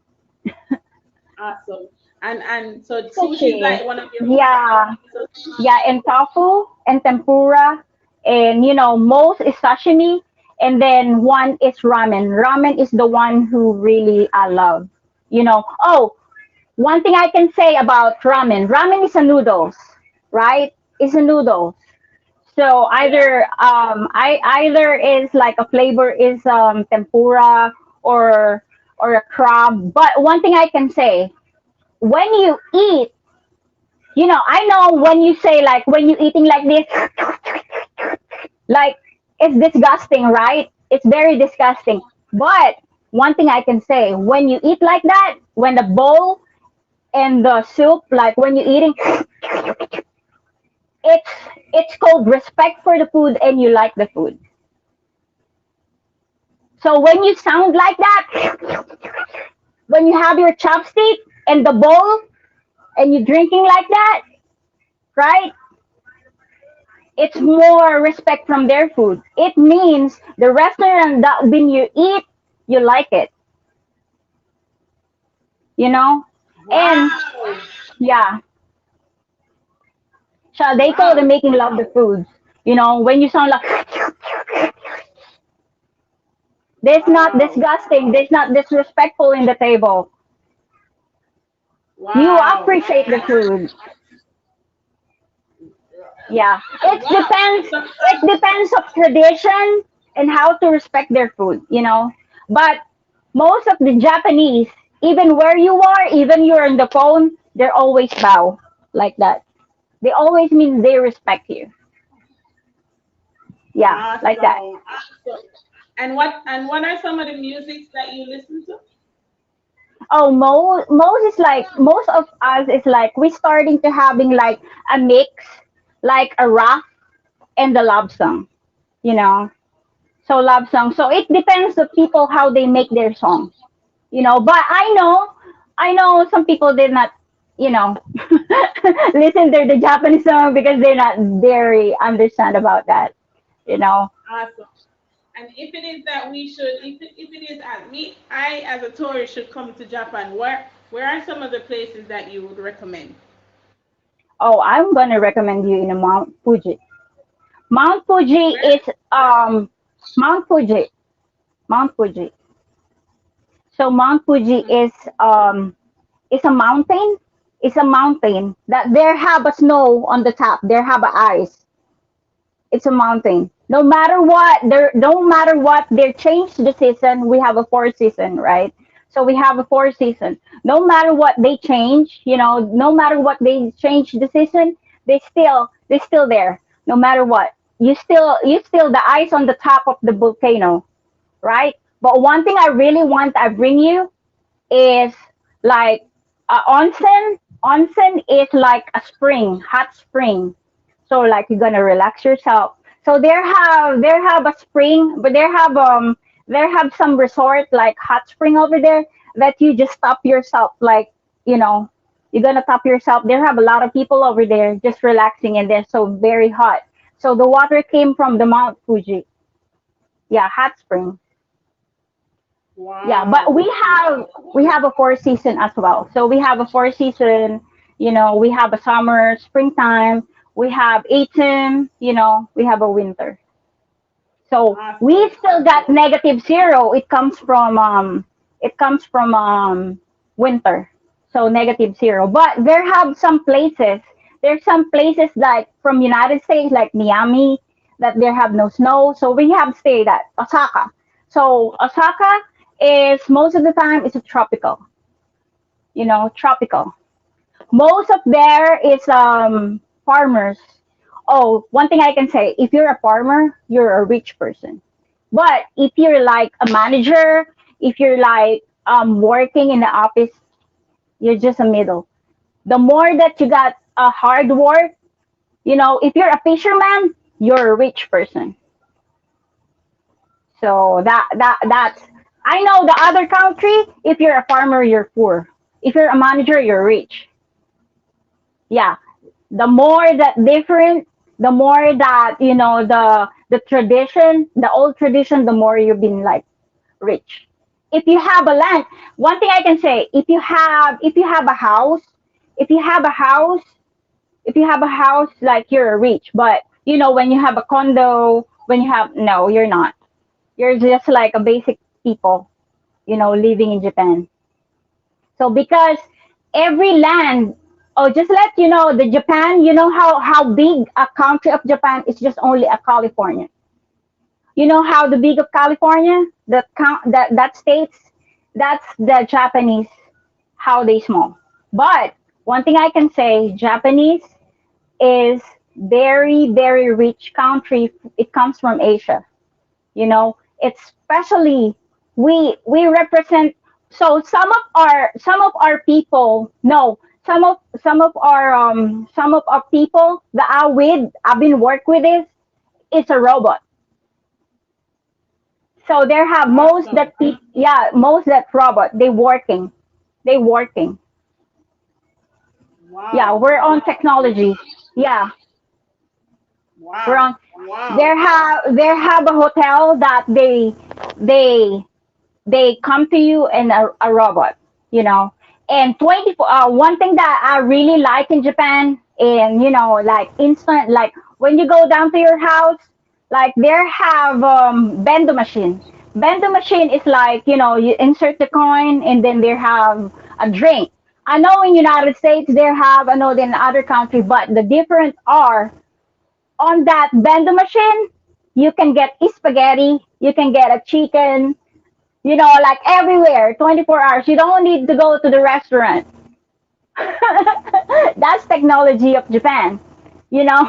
awesome, and so sushi is sushi. like one of your Yeah, so yeah, and tofu and tempura, and you know most is sashimi, and then one is ramen. Ramen is the one who really I love. You know. Oh, one thing I can say about ramen. Ramen is a noodles, right? It's a noodle. So yeah. either is like a flavor is tempura or or a crab. But one thing I can say, when you eat, you know, I know when you say like when you eating like this, like it's disgusting, right? It's very disgusting. But one thing I can say, when you eat like that, when the bowl and the soup, like when you're eating, it's it's called respect for the food and you like the food. So when you sound like that, when you have your chopstick and the bowl and you're drinking like that, right? It's more respect from their food. It means the restaurant that when you eat, you like it, you know? And Wow, yeah, so they call them wow, making love the foods. You know, when you sound like, there's not wow, disgusting, there's not disrespectful in the table. You wow. appreciate the food. Yeah, Wow. So, it depends of tradition and how to respect their food, you know. But most of the Japanese, even where you are, even you're on the phone, they're always bow like that. They always mean they respect you. Yeah, like that. awesome, awesome. And what are some of the musics that you listen to? Oh, most is like most of us is like we starting to having like a mix, like a rap and the love song, you know. So love song. So it depends the people how they make their song, you know. But I know some people did not, you know, listen to the Japanese song because they're not very understand about that, you know. Awesome. And if it is that we should, if it is at me, I as a tourist should come to Japan. Where are some of the places that you would recommend? Oh, I'm gonna recommend you in a Mount Fuji. Mount Fuji Where? is Mount Fuji. Mount Fuji. So Mount Fuji is a mountain. It's a mountain that there have a snow on the top. There have a ice. It's a mountain. No matter what, there no matter what they change the season, we have a four season, right? So we have a four season. No matter what they change, no matter what they change the season, they still there. No matter what. You still the ice on the top of the volcano, right? But one thing I really want I bring you is like onsen. Onsen is like a spring, hot spring. So like you're gonna relax yourself. So there have a spring, but there have some resort like hot spring over there that you just stop yourself like you know you're gonna top yourself. There have a lot of people over there just relaxing and they're so very hot. So the water came from the Mount Fuji. Yeah, hot spring. Yeah, but Wow. we have a four season as well. So we have a four season. We have a summer, springtime. We have autumn. We have a winter. So we Awesome. still got negative zero. It comes from winter. So negative zero. But there's some places like from United States like Miami that there have no snow. So we have stayed at Osaka. So Osaka is most of the time it's a tropical, tropical. Most of there is farmers. Oh, one thing I can say, if you're a farmer, you're a rich person. But if you're like a manager, if you're like working in the office, you're just a middle. The more that you got a hard work, if you're a fisherman, you're a rich person. So that's I know the other country, if you're a farmer, you're poor. If you're a manager, you're rich. Yeah. The more that different, the more that the tradition, the old tradition, the more you've been like rich. If you have a land, one thing I can say, if you have a house, if you have a house, if you have a house, like you're rich. But when you have a condo, when you have no, you're not. You're just like a basic people, living in Japan. So because every land, oh, just let you know, the Japan, how big a country of Japan is just only a California. You know how the big of California, that states, that's the Japanese, how they small. But one thing I can say, Japanese is very, very rich country. It comes from Asia. It's especially we represent. So some of our people, no, some of our people that I've been work with is it's a robot. So there have Awesome. most that robot they working. Yeah, Wow. we're on technology. Yeah, we're Wow. on. Wow. There have a hotel that they come to you in a robot, you know. And 24 one thing that I really like in Japan, and like instant, like when you go down to your house, like there have bendo machine. Bendo machine is like, you insert the coin and then they have a drink. I know in United States there have, I know in other country, but the difference are on that bendo machine, you can get spaghetti, you can get a chicken, like everywhere, 24 hours. You don't need to go to the restaurant. That's technology of Japan. You know,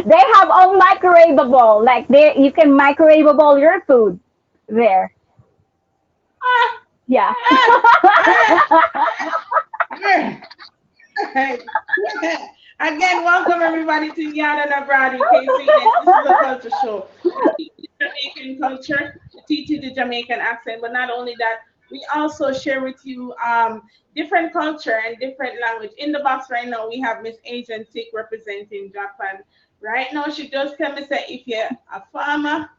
they have all microwavable, like there you can microwavable your food there. Ah, Yeah. ah, ah, ah. Again, welcome everybody to Yaad and Abroad. In case you didn't, this is a culture show. We teach you Jamaican culture, we teach you the Jamaican accent, but not only that, we also share with you different culture and different language. In the box right now, we have Miss AsianThick representing Japan. Right now, she just tell me say if you're a farmer,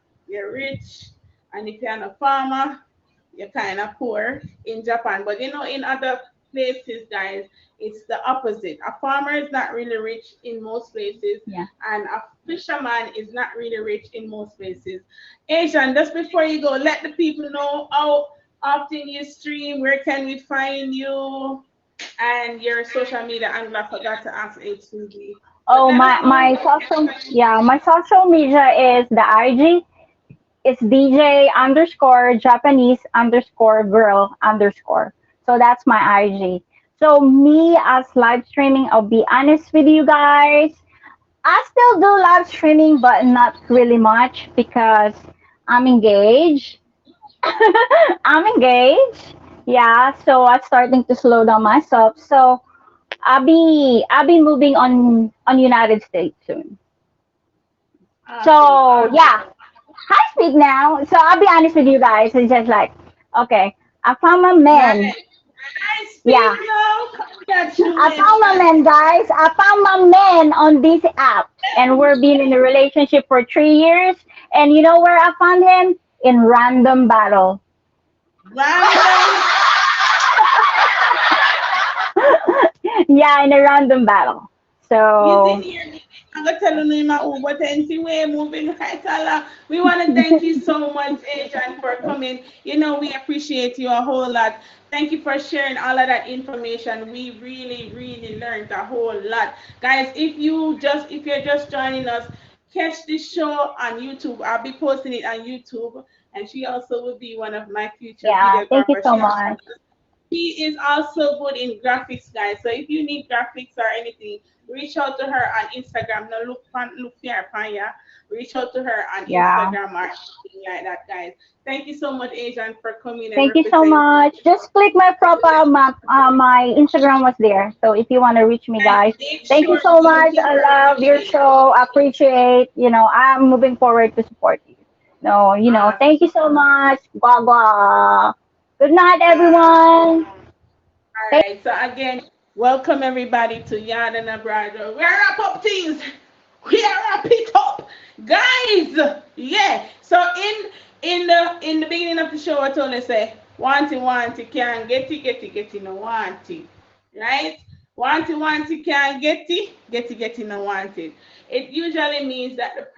rich, and if you're a farmer, you're kind of poor in Japan. But you know, in other places, guys, it's the opposite. A farmer is not really rich in most places, Yeah. and a fisherman is not really rich in most places. Asian, just before you go, let the people know how often you stream, where can we find you, and your social media. And I forgot to ask H2B. But Oh, let us know my where we can social, find you. yeah, my social media is the IG. It's DJ underscore Japanese underscore girl underscore. So that's my IG. So me as live streaming, I'll be honest with you guys. I still do live streaming, but not really much because I'm engaged. I'm engaged. Yeah, so I'm starting to slow down myself. So I'll be moving on United States soon. Awesome, So awesome. yeah, I speak now. So I'll be honest with you guys. It's just like, okay, I found my Nice. man. I Yeah, speak now. I found my Congratulations. man, guys. I found my man on this app, and we're been in a relationship for 3 years. And you know where I found him? In random battle. Random. Yeah, in a random battle. He's in So here. I'm gonna tell you my Uber tenty way moving right along. We want to thank you so much, Adrian, for coming. You know, we appreciate you a whole lot. Thank you for sharing all of that information. We really, really learned a whole lot. Guys, if you're just joining us, catch this show on YouTube. I'll be posting it on YouTube. And she also will be one of my future yeah, thank you videographers. so much. She is also good in graphics, guys. So if you need graphics or anything, reach out to her on Instagram. No, look here, Panya. Reach out to her on Yeah. Instagram or anything like that, guys. Thank you so much, Asian, for coming and Thank you so representing. much. Just click my profile. My Instagram was there. So if you want to reach me, And guys, make thank you sure so you much. give I her a love your reach. show. I appreciate. I'm moving forward to support you. No, thank you so much. Blah blah. Good night, Uh, everyone. all right. So again, welcome everybody to Yaad and Abroad. We wrap up things. We wrap it up, guys. Yeah. So in the beginning of the show, I told you say want it, can't get it, no want it, right? Want it, can't get it, no want it. It usually means that the